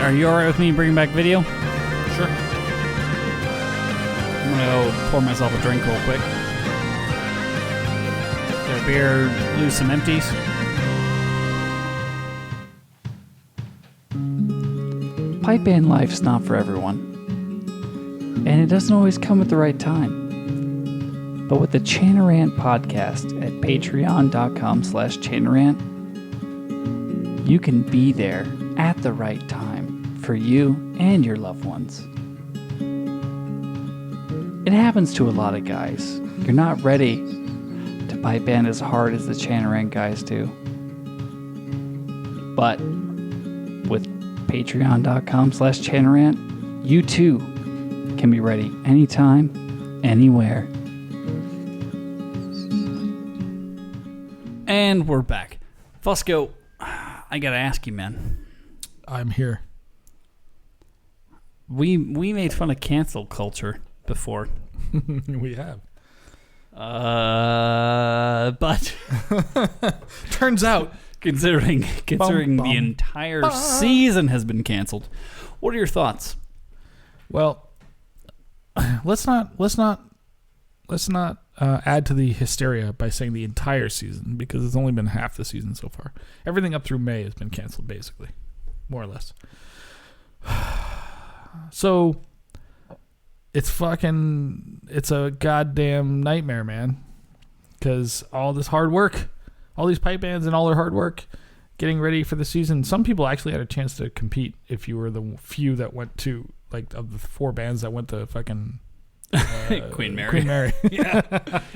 Are you alright with me bringing back video? Sure. I'm gonna go pour myself a drink real quick. Get a beer, lose some empties. Pipe band life's not for everyone. And it doesn't always come at the right time. But with the Chanarant podcast at patreon.com/Chanarant, you can be there at the right time for you and your loved ones. It happens to a lot of guys. You're not ready to pipe band as hard as the Chanarant guys do. But with patreon.com/Chanarant, you too can be ready anytime, anywhere. And we're back. Fusco, I gotta ask you, man. I'm here. We made fun of cancel culture before. We have. But turns out, considering bum, the entire season has been canceled, what are your thoughts? Well, let's not add to the hysteria by saying the entire season, because it's only been half the season so far. Everything up through May has been canceled, basically, more or less. So it's a goddamn nightmare, man. Because all this hard work, all these pipe bands and all their hard work getting ready for the season. Some people actually had a chance to compete if you were the few that went to, like, of the 4 bands that went to fucking Queen Mary. Queen Mary. Yeah.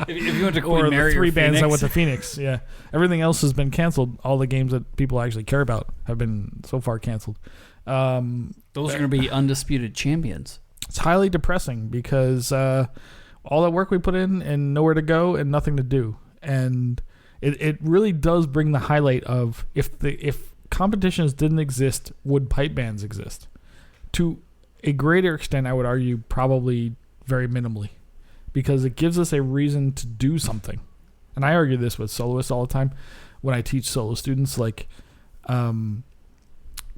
If you went to Queen or Mary, the 3 bands that Phoenix. went to Phoenix. Yeah. Everything else has been canceled. All the games that people actually care about have been so far canceled. Those are going to be undisputed champions. It's highly depressing because all that work we put in and nowhere to go and nothing to do. And it really does bring the highlight of if competitions didn't exist, would pipe bands exist? To a greater extent, I would argue probably very minimally, because it gives us a reason to do something. And I argue this with soloists all the time when I teach solo students, like,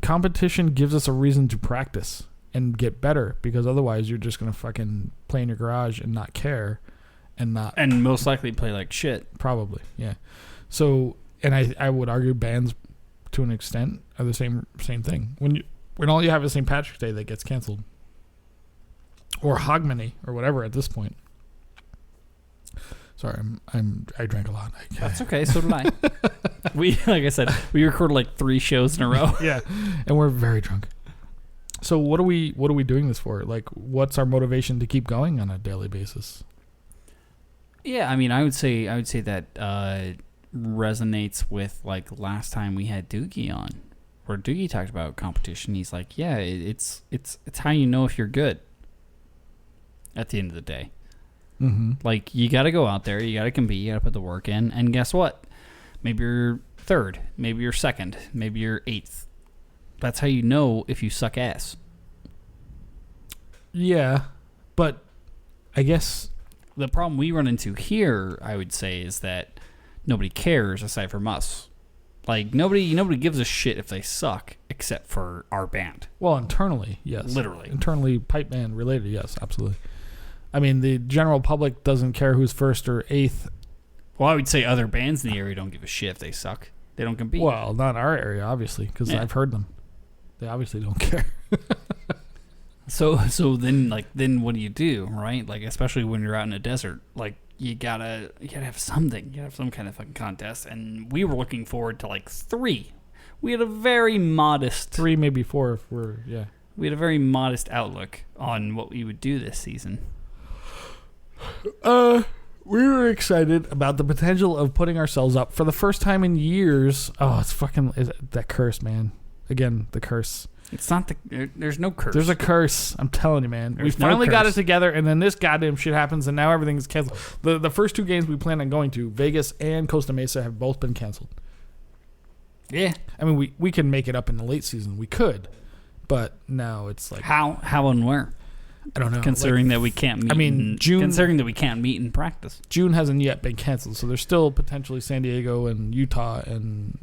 competition gives us a reason to practice and get better, because otherwise you're just going to fucking play in your garage and not care and most likely play like shit. Probably, yeah. So, and I would argue bands to an extent are the same thing. When all you have is St. Patrick's Day that gets canceled, or Hogmanay or whatever at this point. Sorry, I drank a lot. That's okay. So did I. Like I said, we recorded like 3 shows in a row. Yeah, and we're very drunk. So what are we doing this for? Like, what's our motivation to keep going on a daily basis? Yeah, I mean, I would say that resonates with, like, last time we had Doogie on, where Doogie talked about competition. He's like, yeah, it's how you know if you're good at the end of the day. Mm-hmm. Like, you got to go out there, you got to compete, you got to put the work in, and guess what? Maybe you're 3rd, maybe you're 2nd, maybe you're 8th. That's how you know if you suck ass. Yeah, but I guess the problem we run into here, I would say, is that nobody cares aside from us. Like, nobody gives a shit if they suck except for our band. Well, internally, yes. Literally. Internally, pipe band related, yes, absolutely. I mean, the general public doesn't care who's 1st or 8th. Well, I would say other bands in the area don't give a shit if they suck. They don't compete. Well, not our area, obviously, because I've heard them. They obviously don't care. So then what do you do, right? Like, especially when you're out in a desert, like, you gotta have something. You gotta have some kind of fucking contest. And we were looking forward to, like, 3. We had a very modest 3, maybe 4 if we're, yeah. We had a very modest outlook on what we would do this season. We were excited about the potential of putting ourselves up for the first time in years. Oh, it's that curse, man. Again, the curse. It's not there's no curse. There's a curse. I'm telling you, man. There's we finally no got curse. it together, and then this goddamn shit happens, and now everything's canceled. The first 2 games we planned on going to, Vegas and Costa Mesa, have both been canceled. Yeah. I mean, we can make it up in the late season. We could, but now it's like how and where? I don't know. Considering that we can't meet. June. Considering that we can't meet in practice. June hasn't yet been canceled, so there's still potentially San Diego and Utah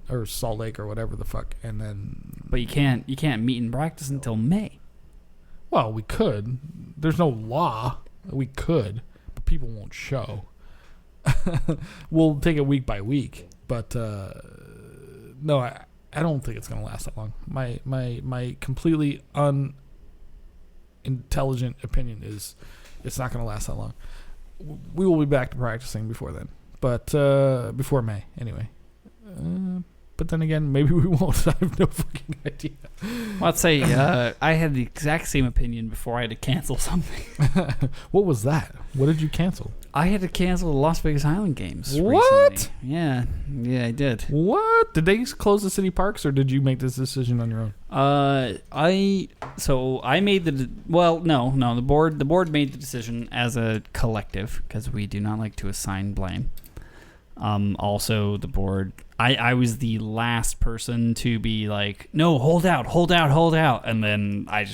or Salt Lake or whatever the fuck, and then. But you can't meet in practice until May. Well, we could. There's no law. We could, but people won't show. We'll take it week by week, but no, I don't think it's gonna last that long. My completely unintelligent opinion is it's not gonna last that long. We will be back to practicing before then, but before May anyway. But then again, maybe we won't. I have no fucking idea. Well, I'd say I had the exact same opinion before I had to cancel something. What was that? What did you cancel? I had to cancel the Las Vegas Highland Games. What? Recently. Yeah, I did. What? Did they close the city parks, or did you make this decision on your own? I made the the board made the decision as a collective because we do not like to assign blame. Also, the board, I was the last person to be like, no, hold out. And then I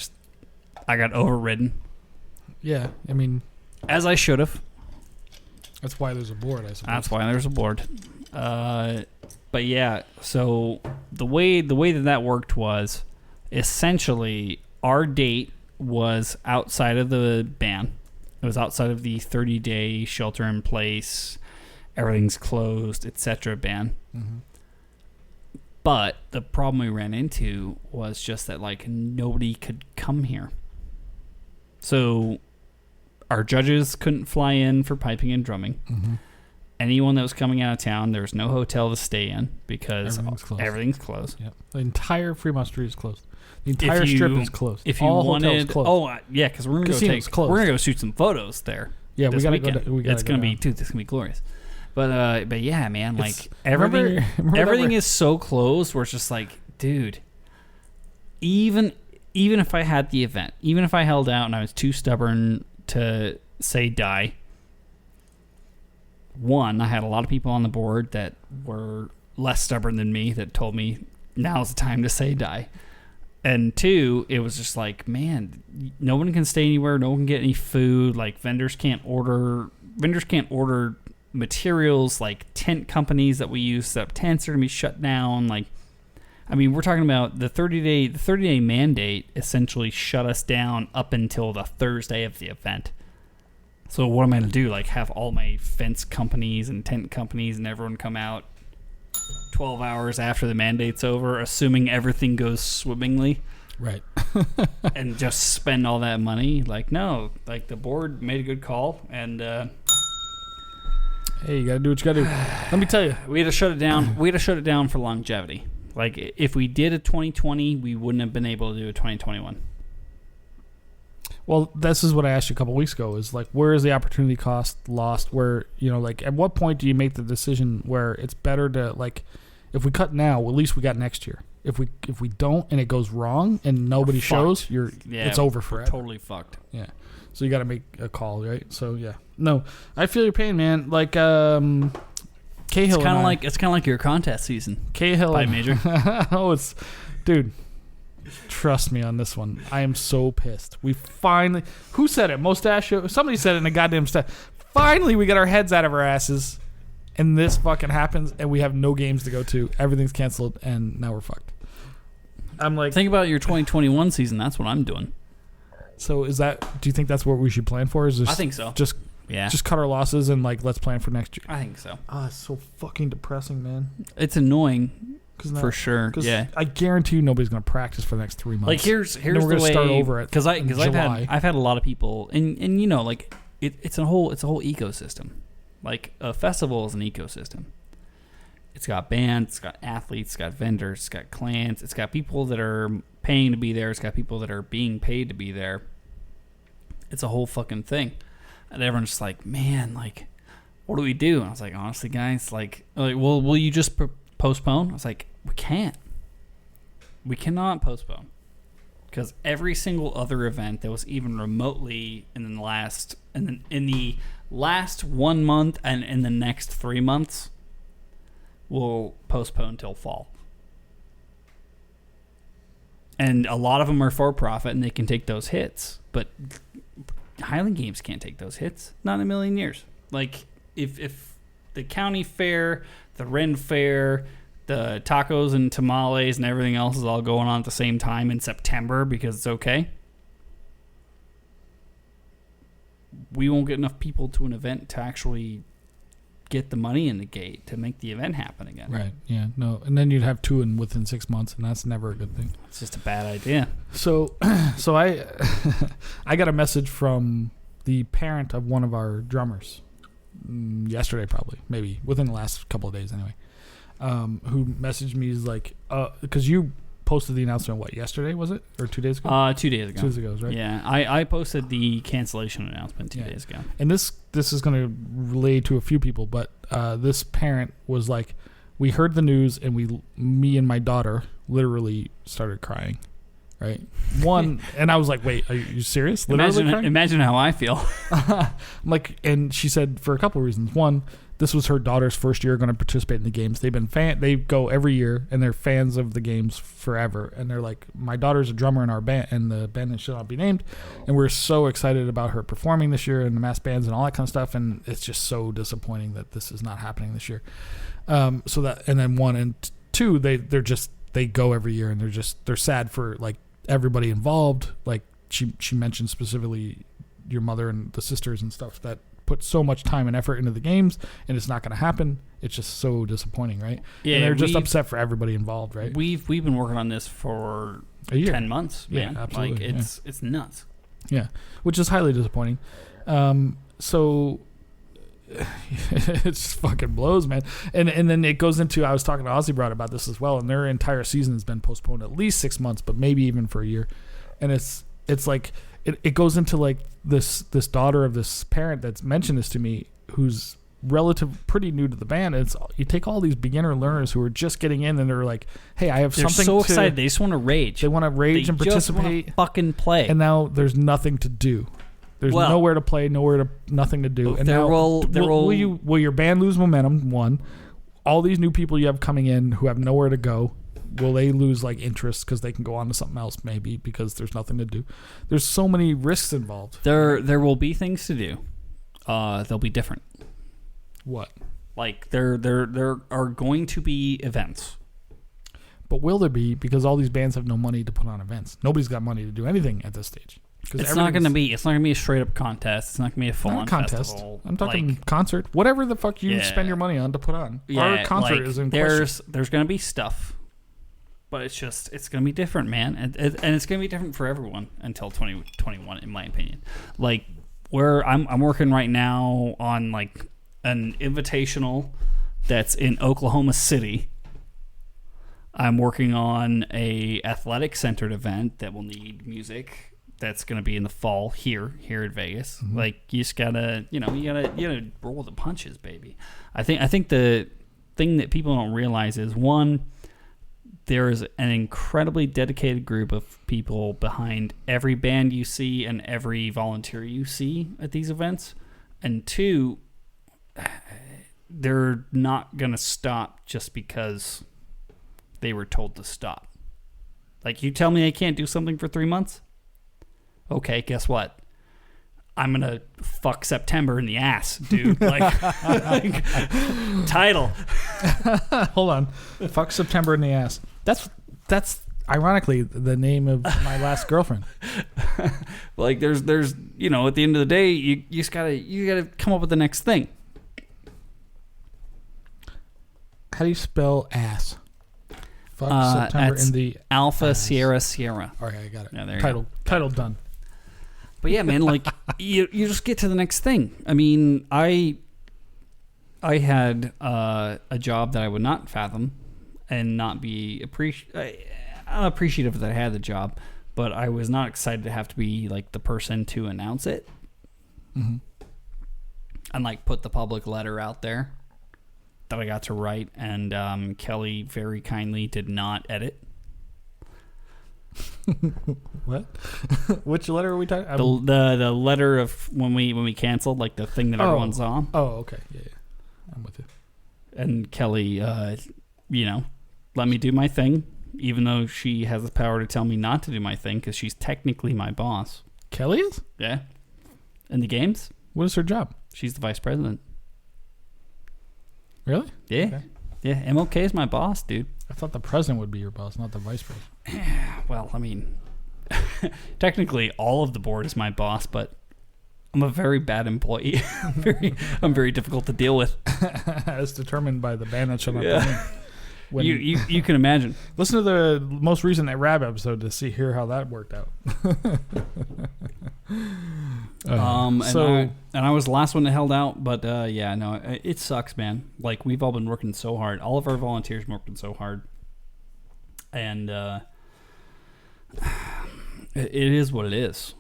got overridden. Yeah, I mean. As I should have. That's why there's a board, I suppose. That's why there's a board. But yeah, so the way that worked was essentially our date was outside of the ban. It was outside of the 30-day shelter in place, everything's closed, etc. ban. Mm-hmm. But the problem we ran into was just that like nobody could come here. So our judges couldn't fly in for piping and drumming. Mm-hmm. Anyone that was coming out of town, there was no hotel to stay in because everything's closed. Yep. The entire Fremont Street is closed. The entire strip is closed. If you wanted, yeah, because we're gonna go shoot some photos there. Yeah, we gotta weekend. go. It's gonna be glorious. But yeah, man, like everything is so close. Where it's just like, dude, even if I had the event, even if I held out and I was too stubborn to say die. One, I had a lot of people on the board that were less stubborn than me that told me now's the time to say die. And two, it was just like, man, no one can stay anywhere. No one can get any food. Like vendors can't order materials. Like tent companies that we use set up tents are gonna be shut down. Like, I mean, we're talking about the 30-day mandate essentially shut us down up until the Thursday of the event. So what am I going to do? Like have all my fence companies and tent companies and everyone come out 12 hours after the mandate's over, assuming everything goes swimmingly? Right. And just spend all that money? Like, no. Like the board made a good call and hey, you got to do what you got to do. Let me tell you. We had to shut it down. We had to shut it down for longevity. Like if we did a 2020, we wouldn't have been able to do a 2021. Well, this is what I asked you a couple weeks ago, is like, where is the opportunity cost lost? Where, like, at what point do you make the decision where it's better to, like, if we cut now, at least we got next year. If we don't and it goes wrong and nobody shows, it's over forever. Totally fucked. Yeah. So you got to make a call, right? So, yeah. No, I feel your pain, man. Like, Cahill it's kind of like your contest season. Cahill. By Major. Oh, dude. Trust me on this one. I am so pissed. We finally... Who said it? Mustachio? Somebody said it in a goddamn stat. Finally, we get our heads out of our asses, and this fucking happens, and we have no games to go to. Everything's canceled, and now we're fucked. I'm like... Think about your 2021 season. That's what I'm doing. So is that... Do you think that's what we should plan for? Is this I think so. Just cut our losses and, like, let's plan for next year. I think so. It's so fucking depressing, man. It's annoying. For sure, yeah. I guarantee you nobody's going to practice for the next 3 months. Like here's the way, start over at because I've had a lot of people, and you know, like it's a whole ecosystem. Like a festival is an ecosystem. It's got bands, it's got athletes, it's got vendors, it's got clans, it's got people that are paying to be there, it's got people that are being paid to be there. It's a whole fucking thing, and everyone's just like, man, like, what do we do? And I was like, honestly, guys, like well, will you just postpone? I was like, we can't. We cannot postpone because every single other event that was even remotely in the last 1 month and in the next 3 months will postpone till fall. And a lot of them are for profit and they can take those hits, but Highland Games can't take those hits. Not in a million years. Like, if the county fair, the Ren fair, the tacos and tamales and everything else is all going on at the same time in September because it's okay, we won't get enough people to an event to actually get the money in the gate to make the event happen again. Right. Yeah. No. And then you'd have two within 6 months, and that's never a good thing. It's just a bad idea. So I I got a message from the parent of one of our drummers yesterday, probably, maybe within the last couple of days anyway, who messaged me. Is like, because you posted the announcement, yesterday was it, or 2 days ago? 2 days ago. 2 days ago, right? Yeah, I posted the cancellation announcement 2 days ago. And this is going to relate to a few people, but this parent was like, we heard the news, and me and my daughter literally started crying. Right. And I was like, wait, are you serious? Imagine how I feel. Like, and she said for a couple of reasons. One, this was her daughter's first year going to participate in the games. They go every year, and they're fans of the games forever. And they're like, my daughter's a drummer in our band, and the band shall not be named. And we're so excited about her performing this year and the mass bands and all that kind of stuff. And it's just so disappointing that this is not happening this year. And then one and two, they go every year, and they're sad for like everybody involved. Like she mentioned specifically your mother and the sisters and stuff that put so much time and effort into the games, and it's not going to happen. It's just so disappointing, right? Yeah, and they're just upset for everybody involved, right? We've been working on this for a year. 10 months, man. Yeah, absolutely. Like it's nuts. Yeah, which is highly disappointing. So it just fucking blows, man. And then it goes into, I was talking to Ozzy Broad about this as well, and their entire season has been postponed at least 6 months, but maybe even for a year. And it's like it goes into like this daughter of this parent that's mentioned this to me, who's pretty new to the band. And you take all these beginner learners who are just getting in, and they're like, hey, I have something. They're so excited. They just want to rage. They want to rage and participate. Just want to fucking play. And now there's nothing to do. There's nowhere to play, nothing to do. And will your band lose momentum? One, all these new people you have coming in who have nowhere to go, will they lose like interest because they can go on to something else maybe because there's nothing to do? There's so many risks involved. There will be things to do. They'll be different. What? Like there are going to be events. But will there be? Because all these bands have no money to put on events. Nobody's got money to do anything at this stage. It's not going to be a straight up contest. It's not going to be a full on contest. Festival. I'm talking concert. Whatever the fuck you spend your money on to put on. Yeah, our concert is in question. There's going to be stuff, but it's going to be different, man, and it's going to be different for everyone until 2021, in my opinion. Like where I'm working right now on like an invitational that's in Oklahoma City. I'm working on a athletic centered event that will need music. That's going to be in the fall here at Vegas. Mm-hmm. Like you just gotta, you gotta roll with the punches, baby. I think the thing that people don't realize is, one, there is an incredibly dedicated group of people behind every band you see and every volunteer you see at these events. And two, they're not going to stop just because they were told to stop. Like, you tell me I can't do something for 3 months? Okay, guess what? I'm going to fuck September in the ass, dude. Like title. Hold on. Fuck September in the ass. That's ironically the name of my last girlfriend. Like there's at the end of the day, you just gotta come up with the next thing. How do you spell ass? Fuck September in the Alpha ass. Sierra. All right, I got it. Yeah, there Title done. But yeah, man, like you just get to the next thing. I mean, I had a job that I would not fathom and not be appreciative that I had the job, but I was not excited to have to be like the person to announce it. Mm-hmm. And like put the public letter out there that I got to write, and Kelly very kindly did not edit. What? Which letter are we talking? The letter of when we canceled, like the thing that everyone saw. Oh, okay, yeah, I'm with you. And Kelly, let me do my thing, even though she has the power to tell me not to do my thing because she's technically my boss. Kelly is? Yeah. In the games, What is her job? she's the vice president. Really? Yeah. Okay. Yeah, MLK is my boss, dude. I thought the president would be your boss, not the vice president. Well, I mean, technically all of the board is my boss, but I'm a very bad employee. I'm very difficult to deal with. As determined by the band that shall not be Yeah. named. When You can imagine. listen to the most recent Rab episode to hear how that worked out. And I was the last one that held out, but yeah, no, it sucks, man. Like, we've all been working so hard. All of our volunteers been working so hard, and it is what it is.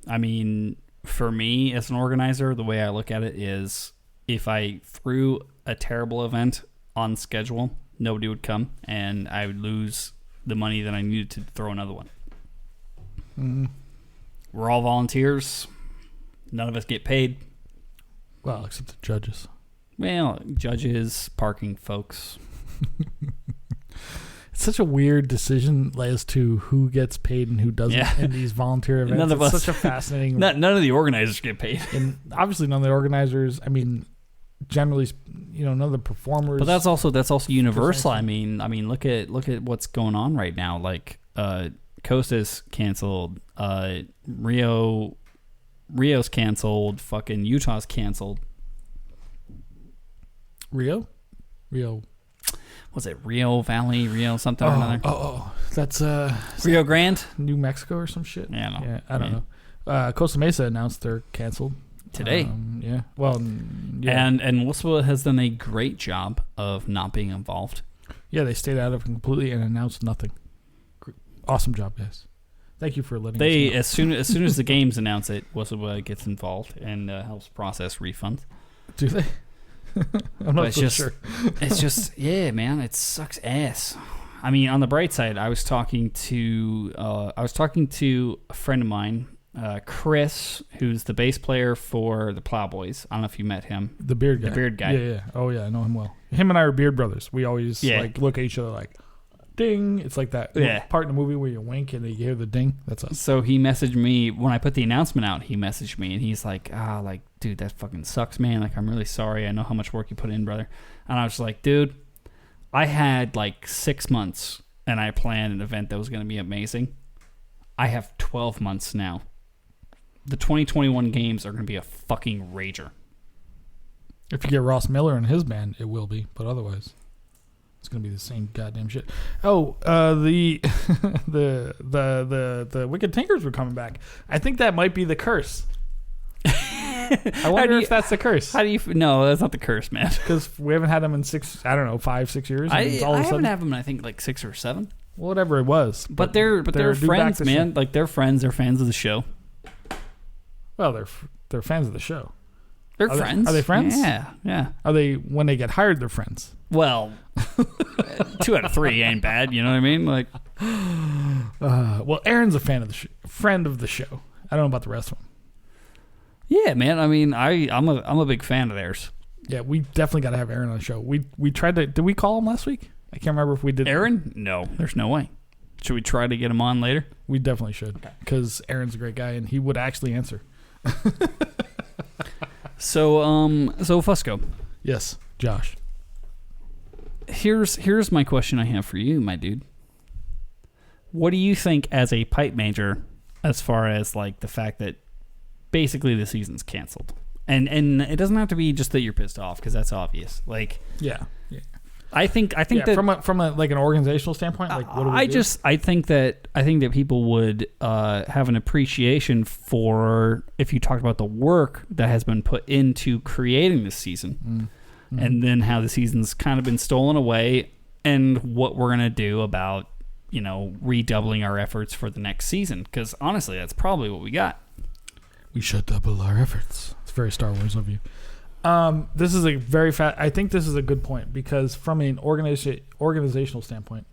I mean, for me as an organizer, the way I look at it is, if I threw a terrible event on schedule, nobody would come, and I would lose the money that I needed to throw another one. Mm-hmm. We're all volunteers. None of us get paid. Well, except the judges. Well, judges, parking folks. It's such a weird decision as to who gets paid and who doesn't Yeah. in these volunteer events. None of it's us- such a fascinating. None of the organizers get paid. And obviously, none of the organizers. I mean, generally, none of the performers. But that's also universal. I mean, look at what's going on right now. Like, Costa's canceled. Rio's canceled. Fucking Utah's canceled. Rio. Was it Rio Valley? Rio something or another? That's Rio Grande New Mexico or some shit. Yeah, I don't know. Yeah, I don't know. Costa Mesa announced they're canceled today. Yeah. Well, yeah. And Whistle has done a great job of not being involved. Yeah, they stayed out of it completely and announced nothing. Awesome job, guys. Thank you for letting us know. As soon as the games announce it, Whistle gets involved and helps process refunds. Do they? I'm not so sure. It's just, yeah, man, it sucks ass. I mean, on the bright side, I was talking to a friend of mine, Chris, who's the bass player for the Plowboys. I don't know if you met him. The beard guy. Yeah. Oh yeah, I know him well. Him and I are beard brothers. We always look at each other like, ding. It's like that part in the movie where you wink and you hear the ding. That's us. So he messaged me when I put the announcement out. He messaged me and he's like, dude, that fucking sucks, man. Like, I'm really sorry. I know how much work you put in, brother. And I was like, dude, I had like 6 months and I planned an event that was going to be amazing. I have 12 months now. The 2021 games are going to be a fucking rager. If you get Ross Miller and his band, it will be. But otherwise, it's gonna be the same goddamn shit. Oh, the the Wicked Tinkers were coming back. I think that might be the curse. I wonder if that's the curse. How do you? No, that's not the curse, man. Because we haven't had them in 5, 6 years. I haven't had them in, I think, like 6 or 7. Whatever it was. But they're friends, man. Like, they're friends. They're fans of the show. Well, they're fans of the show. They're friends. Are they friends? Yeah. Are they, when they get hired, they're friends? Well, 2 out of 3 ain't bad. You know what I mean? Like, well, Aaron's a friend of the show. I don't know about the rest of them. Yeah, man. I mean, I'm a big fan of theirs. Yeah, we definitely got to have Aaron on the show. We tried to. Did we call him last week? I can't remember if we did. Aaron? No, there's no way. Should we try to get him on later? We definitely should, because Aaron's a great guy and he would actually answer. So Fusco. Yes, Josh. Here's my question I have for you, my dude. What do you think as a pipe major, as far as like the fact that basically the season's canceled, and it doesn't have to be just that you're pissed off, because that's obvious. Like, yeah. I think that from a like an organizational standpoint, like what do we do? I think that people would have an appreciation for, if you talk about the work that has been put into creating this season, and then how the season's kind of been stolen away, and what we're gonna do about redoubling our efforts for the next season. Because honestly, that's probably what we got. We should double our efforts. It's very Star Wars of you. This is a very I think this is a good point, because from an organizational standpoint,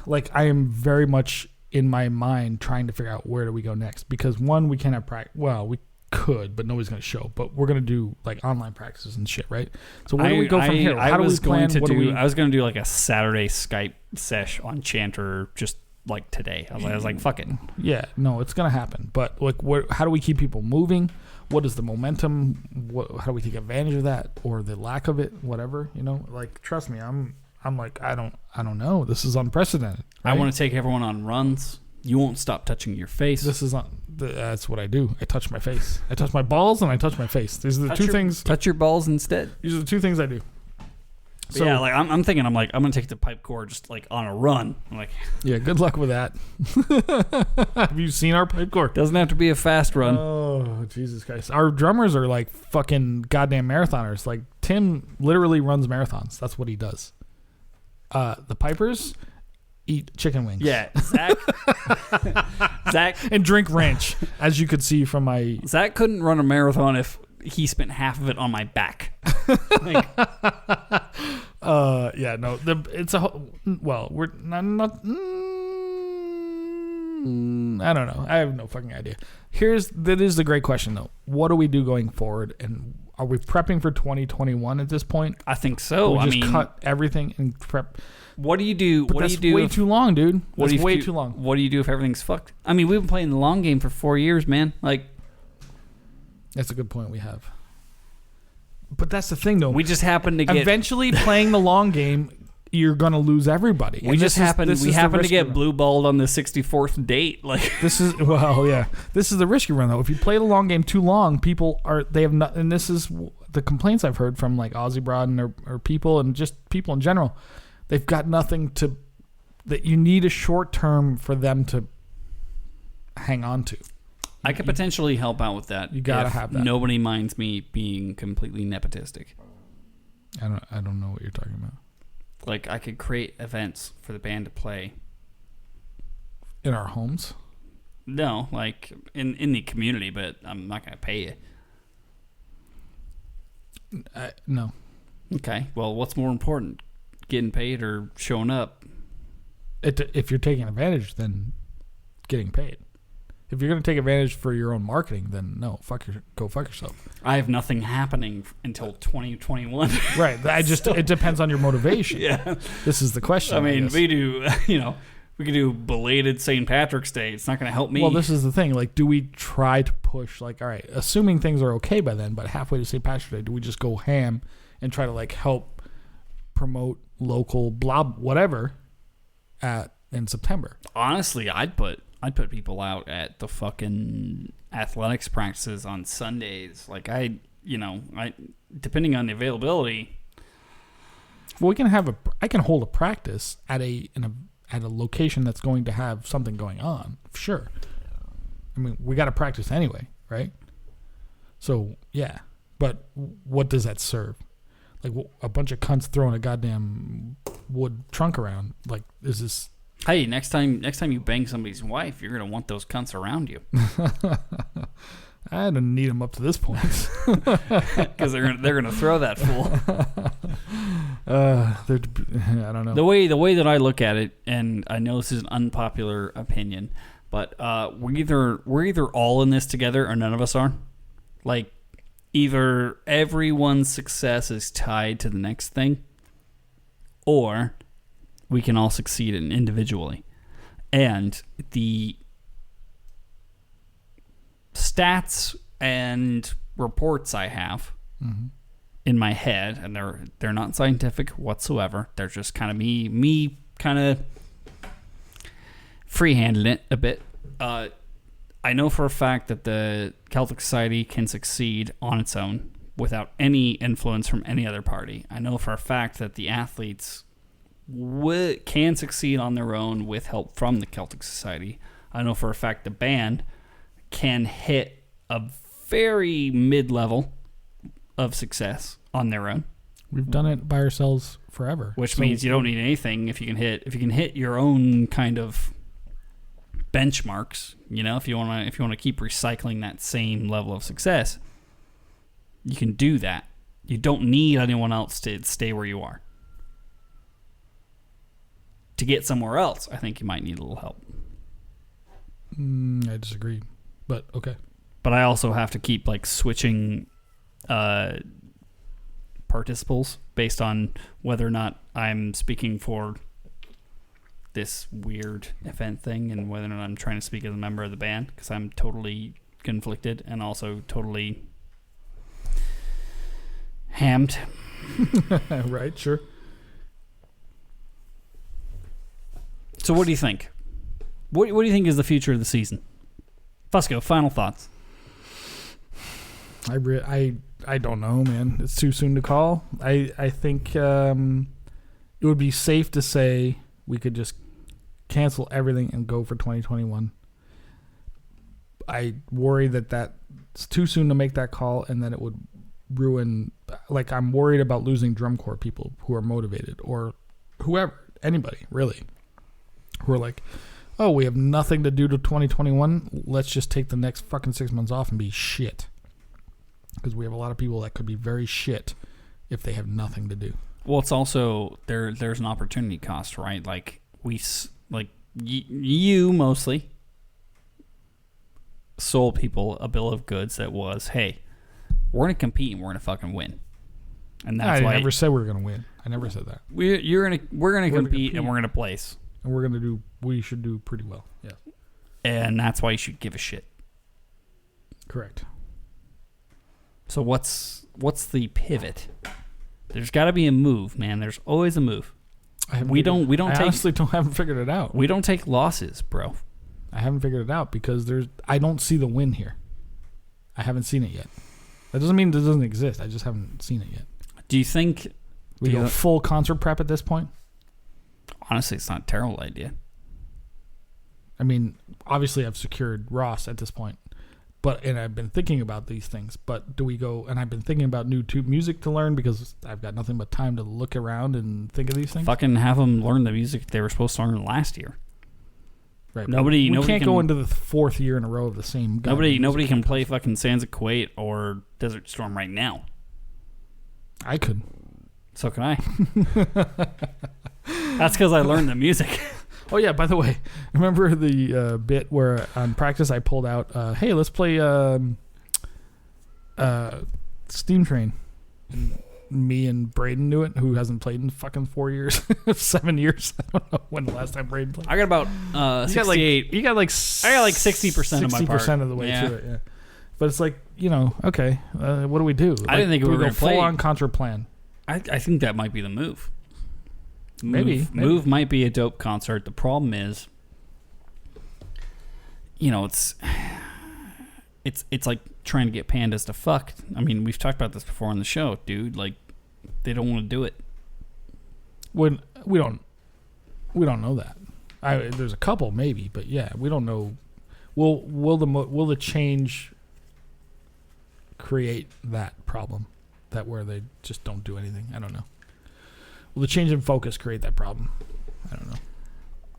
like, I am very much in my mind trying to figure out where do we go next, because one, we can't have practice. Well, we could, but nobody's going to show. But we're going to do like online practices and shit, right? So where do we go from here? How do we plan? I was going to do like a Saturday Skype sesh on Chanter, just like today. I was like, fuck it. Yeah, no, it's gonna happen. But like, how do we keep people moving? What is the momentum? How do we take advantage of that or the lack of it? Whatever, Like, trust me, I'm like, I don't know. This is unprecedented. Right? I want to take everyone on runs. You won't stop touching your face. That's what I do. I touch my face. I touch my balls and I touch my face. These are the two things. Touch your balls instead. These are the two things I do. So yeah, like I'm thinking, I'm gonna take the pipe core just like on a run. I'm like, yeah, good luck with that. Have you seen our pipe core? Doesn't have to be a fast run. Oh, Jesus Christ! Our drummers are like fucking goddamn marathoners. Like Tim literally runs marathons. That's what he does. The pipers eat chicken wings. Yeah, Zach, and drink ranch, as you could see from my. Zach couldn't run a marathon if he spent half of it on my back. Like, yeah, no, it's a well, we're not I don't know. I have no fucking idea. That is the great question though. What do we do going forward, and are we prepping for 2021 at this point? I think so. I mean, cut everything and prep. What do you do? What do you do? Way too long, dude. That's way too long. What do you do if everything's fucked? I mean, we've been playing the long game for 4 years, man. Like, that's a good point we have. But that's the thing, though. We just happen to get eventually playing the long game. You're gonna lose everybody. We happen to get blue balled on the 64th date. Like this is This is the risk you run though. If you play the long game too long, they have not. And this is the complaints I've heard from like Aussie Broad and or people and just people in general. They've got nothing to. That you need a short term for them to hang on to. I could potentially help out with that. You gotta have that. Nobody minds me being completely nepotistic. I don't know what you're talking about. Like, I could create events for the band to play in our homes. No, like in the community, but I'm not gonna pay you. No. Okay. Well, what's more important, getting paid or showing up? If you're taking advantage, then getting paid. If you're going to take advantage for your own marketing, then no, go fuck yourself. I have nothing happening until 2021. Right. It depends on your motivation. Yeah. This is the question. I mean, we do, we could do belated St. Patrick's Day. It's not going to help me. Well, this is the thing. Like, do we try to push, like, all right, assuming things are okay by then, but halfway to St. Patrick's Day, do we just go ham and try to, like, help promote local whatever in September? Honestly, I'd put people out at the fucking athletics practices on Sundays. Like I depending on the availability. Well, I can hold a practice at a location that's going to have something going on. Sure. I mean, we got to practice anyway, right? So yeah, but what does that serve? Like a bunch of cunts throwing a goddamn wood trunk around. Like, is this? Hey, next time you bang somebody's wife, you're gonna want those cunts around you. I didn't need them up to this point because they're gonna throw that fool. I don't know. The way that I look at it, and I know this is an unpopular opinion, but we're either all in this together or none of us are. Like, either everyone's success is tied to the next thing, or we can all succeed individually. And the stats and reports I have in my head, and they're not scientific whatsoever. They're just kind of me kind of freehanding it a bit. I know for a fact that the Celtic Society can succeed on its own without any influence from any other party. I know for a fact that the athletes can succeed on their own with help from the Celtic Society. I know for a fact the band can hit a very mid-level of success on their own. We've done it by ourselves forever, which means you don't need anything if you can hit your own kind of benchmarks. If you want to keep recycling that same level of success, you can do that. You don't need anyone else to stay where you are. To get somewhere else, I think you might need a little help. I disagree, but okay. But I also have to keep like switching participles based on whether or not I'm speaking for this weird event thing and whether or not I'm trying to speak as a member of the band, because I'm totally conflicted and also totally hammed. Right, sure. So what do you think? What do you think is the future of the season? Fusco, final thoughts. I don't know, man. It's too soon to call. I think it would be safe to say we could just cancel everything and go for 2021. I worry that it's too soon to make that call and that it would ruin. Like, I'm worried about losing drum corps people who are motivated, or whoever, anybody really, who are like, oh, we have nothing to do to 2021. Let's just take the next fucking 6 months off and be shit. Because we have a lot of people that could be very shit if they have nothing to do. Well, it's also there's an opportunity cost, right? Like you mostly sold people a bill of goods that was, hey, we're gonna compete and we're gonna fucking win. And that's why I never said we were gonna win. I never said that. We're gonna compete and we're gonna place. And we should do pretty well. Yeah. And that's why you should give a shit. Correct. So what's the pivot? There's got to be a move, man. There's always a move. I honestly haven't figured it out. We don't take losses, bro. I haven't figured it out because I don't see the win here. I haven't seen it yet. That doesn't mean it doesn't exist. I just haven't seen it yet. Do you think we go full concert prep at this point? Honestly, it's not a terrible idea. I mean, obviously I've secured Ross at this point. And I've been thinking about these things. But do we go? And I've been thinking about new music to learn because I've got nothing but time to look around and think of these things. Fucking have them learn the music they were supposed to learn last year. Right. Nobody can't go into the fourth year in a row of the same. Nobody can play fucking Sands of Kuwait or Desert Storm right now. I could. So can I. That's because I learned the music. Oh, yeah, by the way, remember the bit where on practice I pulled out, hey, let's play Steam Train. And me and Braden do it, who hasn't played in fucking 4 years, 7 years. I don't know when the last time Braden played. I got about 68. I got like 60% of my part. 60% of the way through it, yeah. But it's like, okay, what do we do? I didn't think we were going to play. Full-on concert plan. I think that might be the move. Maybe. Move might be a dope concert. The problem is, it's like trying to get pandas to fuck. I mean, we've talked about this before on the show, dude. Like, they don't want to do it. We don't know that. There's a couple maybe, but yeah, we don't know. Will the change create that problem, that where they just don't do anything? I don't know. Will the change in focus create that problem? I don't know.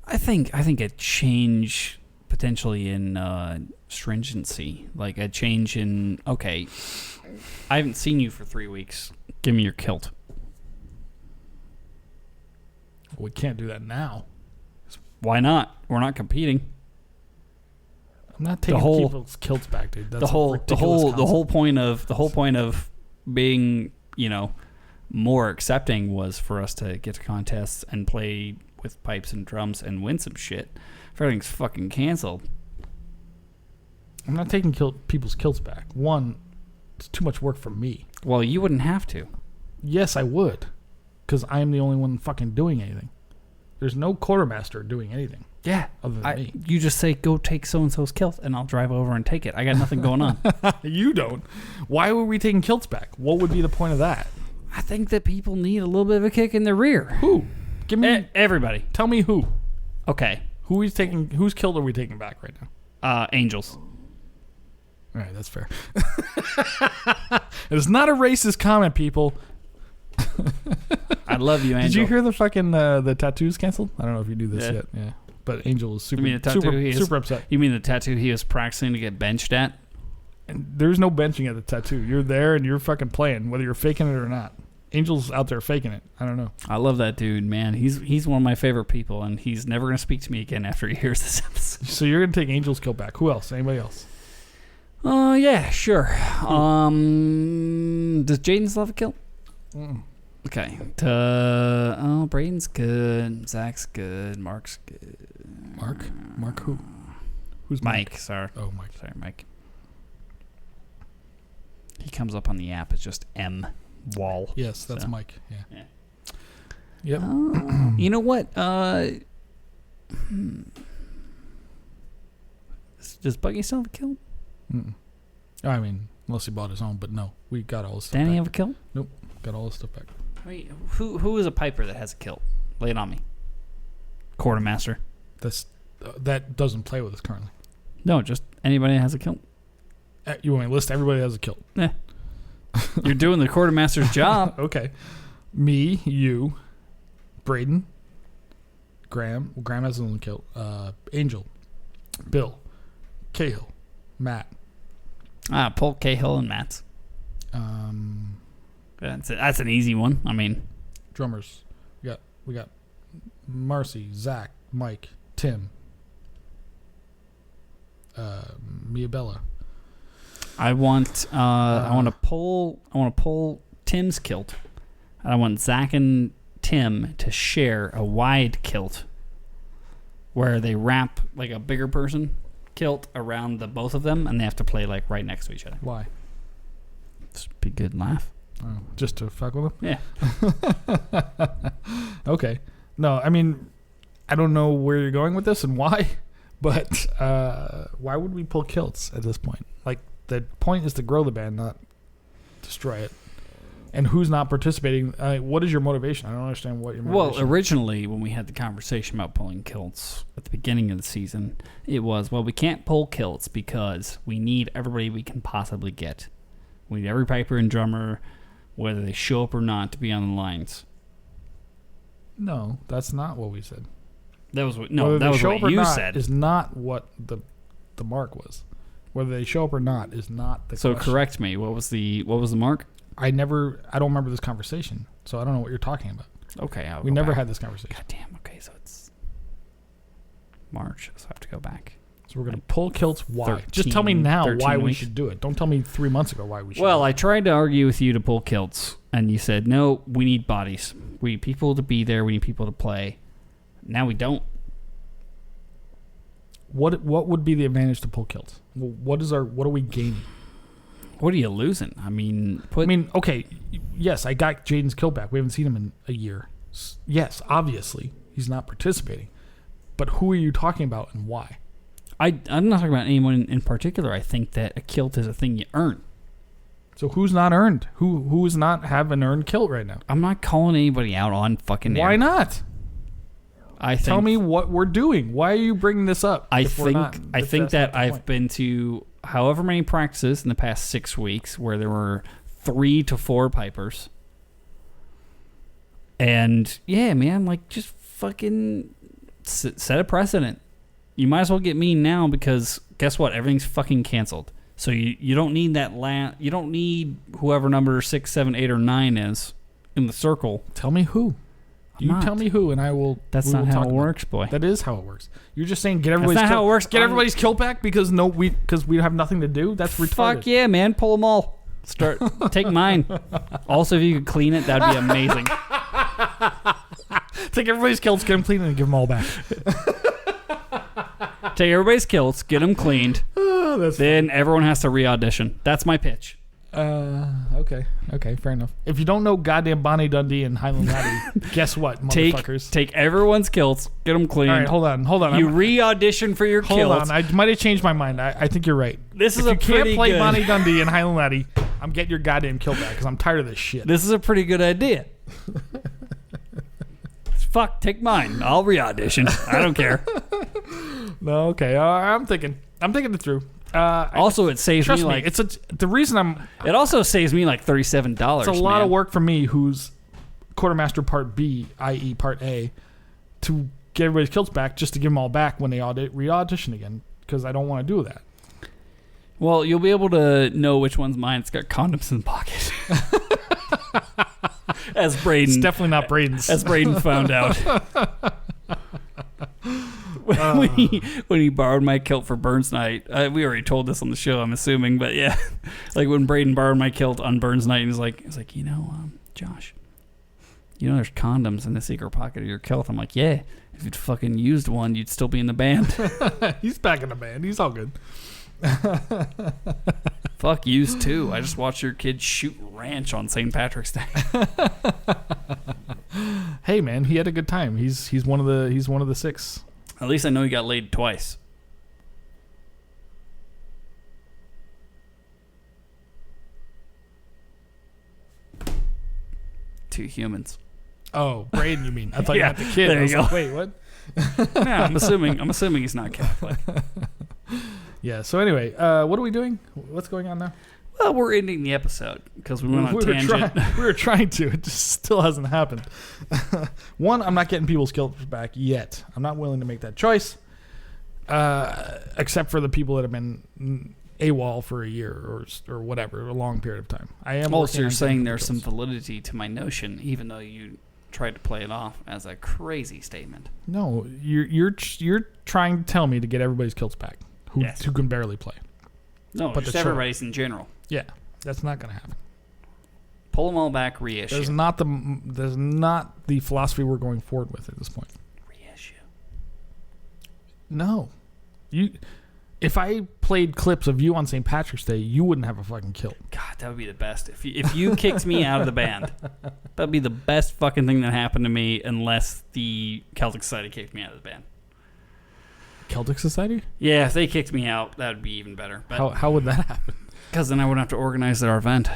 I think a change potentially in stringency, like a change in, okay, I haven't seen you for 3 weeks. Give me your kilt. We can't do that now. Why not? We're not competing. I'm not taking people's kilts back, dude. That's the whole point of being, more accepting was for us to get to contests and play with pipes and drums and win some shit. If everything's fucking canceled. I'm not taking people's kilts back. One, it's too much work for me. Well, you wouldn't have to. Yes, I would. Because I am the only one fucking doing anything. There's no quartermaster doing anything. Yeah. Other than me. You just say, go take so-and-so's kilt, and I'll drive over and take it. I got nothing going on. You don't. Why were we taking kilts back? What would be the point of that? I think that people need a little bit of a kick in the rear. Who? Give me everybody. Tell me who. Okay. Whose kilt are we taking back right now? Angels. All right, that's fair. It's not a racist comment, people. I love you, Angel. Did you hear the fucking the tattoos canceled? I don't know if you do this yet. Yeah. But Angel was super upset. You mean the tattoo he was practicing to get benched at? And there's no benching at the tattoo. You're there and you're fucking playing, whether you're faking it or not. Angel's out there faking it. I don't know. I love that dude, man. He's one of my favorite people, and he's never going to speak to me again after he hears this episode. So you're going to take Angel's kilt back. Who else? Anybody else? Yeah, sure. Does Jaden still have a kilt? Okay. Braden's good. Zach's good. Mark's good. Mark who? Who's Mike? Sorry. Oh, Mike. Sorry, Mike. He comes up on the app. It's just M Wall. Yes, that's Mike. Yeah. Yep. You know what? Does Buggy still have a kilt? Mm-mm. I mean, unless he bought his own, but no, we got all his stuff Danny back. have a kilt? Nope, got all his stuff back. Wait, who is a piper that has a kilt? Lay it on me. Quartermaster. That doesn't play with us currently. No, just anybody that has a kilt. You want me to list everybody that has a kilt? Yeah. You're doing the quartermaster's job. Okay. Me, you, Braden, Graham. Well, Graham has his own kilt. Angel, Bill, Cahill, Matt. Paul Cahill and Matt's. That's an easy one. I mean, drummers. We got Marcy, Zach, Mike, Tim, Mia Bella. I want to pull Tim's kilt. I want Zach and Tim to share a wide kilt where they wrap like a bigger person kilt around the both of them, and they have to play like right next to each other. Why? Just be a good laugh. Oh, just to fuck with them? Yeah. Okay. No, I mean, I don't know where you're going with this and why, but why would we pull kilts at this point? Like, the point is to grow the band, not destroy it. And who's not participating? What is your motivation? I don't understand what your motivation is. Well, originally, when we had the conversation about pulling kilts at the beginning of the season, it was, well, we can't pull kilts because we need everybody we can possibly get. We need every piper and drummer, whether they show up or not, to be on the lines. No, that's not what we said. That was what you said. Is not what the mark was. Whether they show up or not is not the so question. Correct me. What was the mark? I don't remember this conversation, so I don't know what you're talking about. Okay, we never had this conversation. God damn. Okay, so it's March, so I have to go back. So we're gonna pull kilts. Why? Just tell me now why we should do it. Don't tell me 3 months ago why we should. Well, I tried to argue with you to pull kilts, and you said no. We need bodies. We need people to be there. We need people to play. Now we don't. What would be the advantage to pull kilts? What are we gaining? What are you losing? I mean, okay, yes, I got Jaden's kilt back. We haven't seen him in a year. Yes, obviously he's not participating. But who are you talking about and why? I'm not talking about anyone in particular. I think that a kilt is a thing you earn. So who's not earned? Who is not have an earned kilt right now? I'm not calling anybody out on fucking air. Why not? Tell me what we're doing. Why are you bringing this up? I think that I've been to however many practices in the past 6 weeks where there were 3 to 4 pipers. And yeah, man, like just fucking set a precedent. You might as well get me now because guess what? Everything's fucking canceled. So you don't need you don't need whoever number 6, 7, 8, or 9 is in the circle. Tell me who. Tell me who, and I will. That's not how it works, boy. That is how it works. You're just saying get everybody's. That's not how it works. Get everybody's kilt back because we have nothing to do. That's retarded. Fuck yeah, man! Pull them all. Take mine. Also, if you could clean it, that'd be amazing. Take everybody's kilts, get them cleaned, and give them all back. Take everybody's kilts, get them cleaned. Then everyone has to re-audition. That's my pitch. Okay, fair enough. If you don't know goddamn Bonnie Dundee and Highland Laddie, guess what, motherfuckers? Take everyone's kilts, get them cleaned. All right, hold on. You re-audition for your kilts. Hold on, I might have changed my mind. I think you're right. If you can't play Bonnie Dundee and Highland Laddie, I'm getting your goddamn kilt back because I'm tired of this shit. This is a pretty good idea. Fuck, take mine. I'll re-audition. I don't care. No, okay. I'm thinking it through. Also, it saves me like the reason I'm. It also saves me like $37. It's a lot of work for me, who's quartermaster part B, i.e. part A, to get everybody's kilts back just to give them all back when they re-audition again because I don't want to do that. Well, you'll be able to know which one's mine. It's got condoms in the pocket. As Braden, it's definitely not Braden's. As Braden found out. When he borrowed my kilt for Burns night, we already told this on the show, I'm assuming, but yeah, like when Braden borrowed my kilt on Burns night, and he's like, Josh, you know, there's condoms in the secret pocket of your kilt. I'm like, yeah, if you'd fucking used one, you'd still be in the band. He's back in the band. He's all good. Fuck used too. I just watched your kid shoot ranch on St. Patrick's Day. Hey man, he had a good time. He's one of the 6. At least I know he got laid twice. Two humans. Oh, Braden, you mean? I thought Yeah, you meant the kid. there I was you like, go. wait, what? Yeah, I'm assuming he's not Catholic. Yeah. So anyway, what are we doing? What's going on now? Well, we're ending the episode because we went on a tangent. We were trying to. It just still hasn't happened. One, I'm not getting people's kilts back yet. I'm not willing to make that choice, except for the people that have been AWOL for a year or whatever, a long period of time. I am. Also, you're saying there's some validity to my notion, even though you tried to play it off as a crazy statement. No, you're trying to tell me to get everybody's kilts back who can barely play. No, but just everybody's in general. Yeah, that's not going to happen. Pull them all back, reissue. There's not the philosophy we're going forward with at this point. Reissue. No, if I played clips of you on St. Patrick's Day, you wouldn't have a fucking kilt. God, that would be the best. If you kicked me out of the band, that'd be the best fucking thing that happened to me, unless the Celtic Society kicked me out of the band. Celtic Society? Yeah, if they kicked me out, that would be even better. But how would that happen? Because then I wouldn't have to organize our event.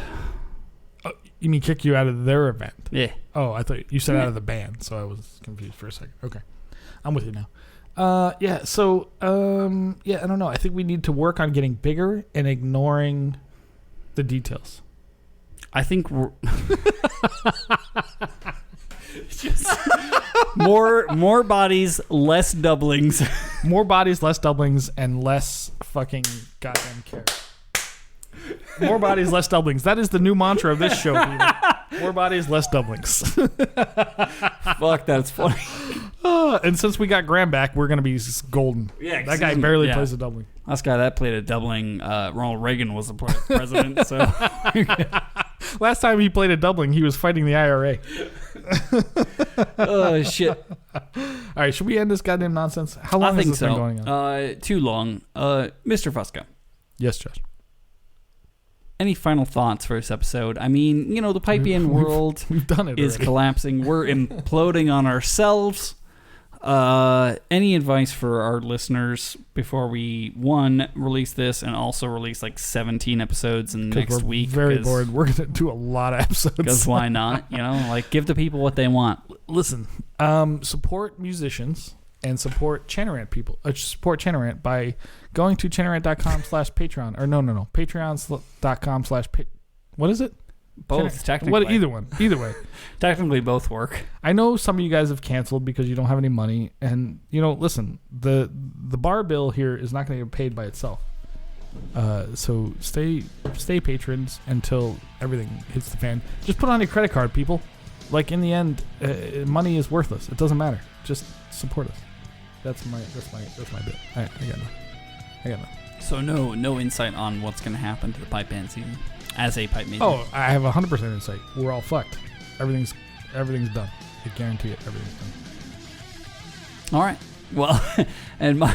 Oh, you mean kick you out of their event? Yeah. Oh, I thought you said out of the band, so I was confused for a second. Okay. I'm with you now. So, I don't know. I think we need to work on getting bigger and ignoring the details. I think we're... Just more bodies, less doublings. More bodies, less doublings, and less fucking goddamn care. More bodies, less doublings. That is the new mantra of this show, people. More bodies, less doublings. Fuck, that's funny. And since we got Graham back, we're going to be golden. Yeah, that guy barely plays a doubling. Last guy that played a doubling, Ronald Reagan was the president. So last time he played a doubling, he was fighting the IRA. Oh, shit. All right, should we end this goddamn nonsense? How long has this been going on? Too long. Mr. Fusco. Yes, Josh. Any final thoughts for this episode? I mean, the pipe-in world we've done it is already. collapsing. We're imploding on ourselves. Any advice for our listeners before we, one, release this and also release like 17 episodes in next week? Very bored. We're going to do a lot of episodes. Because why not? Give the people what they want. Listen, support musicians and support Chanarant people. Support Chanarant by going to chanarant.com/Patreon. Or no. Patreon.com/ what is it? Both, technically. Either way. Technically, both work. I know some of you guys have canceled because you don't have any money. And, listen, the bar bill here is not going to get paid by itself. So stay patrons until everything hits the fan. Just put on your credit card, people. Like, in the end, money is worthless. It doesn't matter. Just support us. That's my bit. I got nothing. So no insight on what's going to happen to the pipe band season as a pipe major. Oh, I have 100% insight. We're all fucked. Everything's done. I guarantee it. Everything's done. All right. Well, and my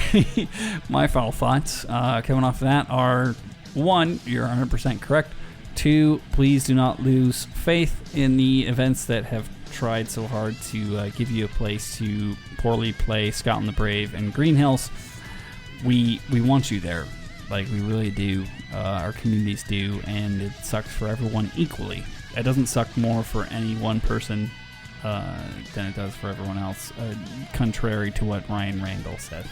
final thoughts coming off of that are: 1, you're 100% correct. 2, please do not lose faith in the events that have tried so hard to give you a place to poorly play Scotland the Brave and Green Hills. We want you there. Like, we really do. Our communities do, and it sucks for everyone equally. It doesn't suck more for any one person than it does for everyone else, contrary to what Ryan Randall said.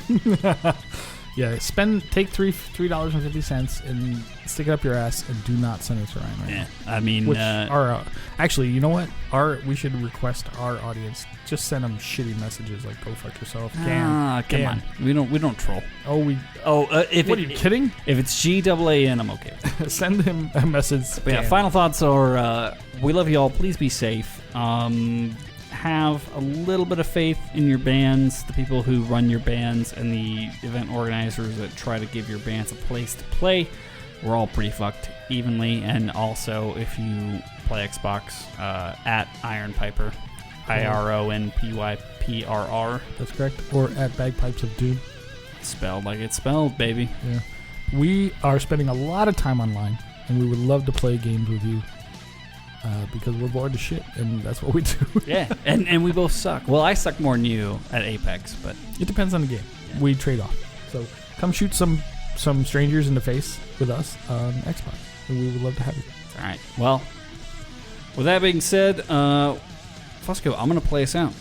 Yeah, take $3.50 and stick it up your ass and do not send it to Ryan Randall. Yeah, I mean... actually, you know what? We should request our audience, just send them shitty messages like "Go fuck yourself." Come on, we don't troll. What are you kidding? If it's GAAN, I'm okay. Send him a message. But yeah, final thoughts are: we love you all. Please be safe. Have a little bit of faith in your bands, the people who run your bands, and the event organizers that try to give your bands a place to play. We're all pretty fucked evenly. And also, if you play Xbox, at Iron Piper, IRONPYPRR. That's correct. Or at Bagpipes of Doom. Spelled like it's spelled, baby. Yeah. We are spending a lot of time online, and we would love to play games with you because we're bored to shit, and that's what we do. Yeah, and we both suck. Well, I suck more than you at Apex, but it depends on the game. Yeah. We trade off. So come shoot some strangers in the face with us on Xbox, and we would love to have you. All right. Well, with that being said, Fusco, I'm going to play us out.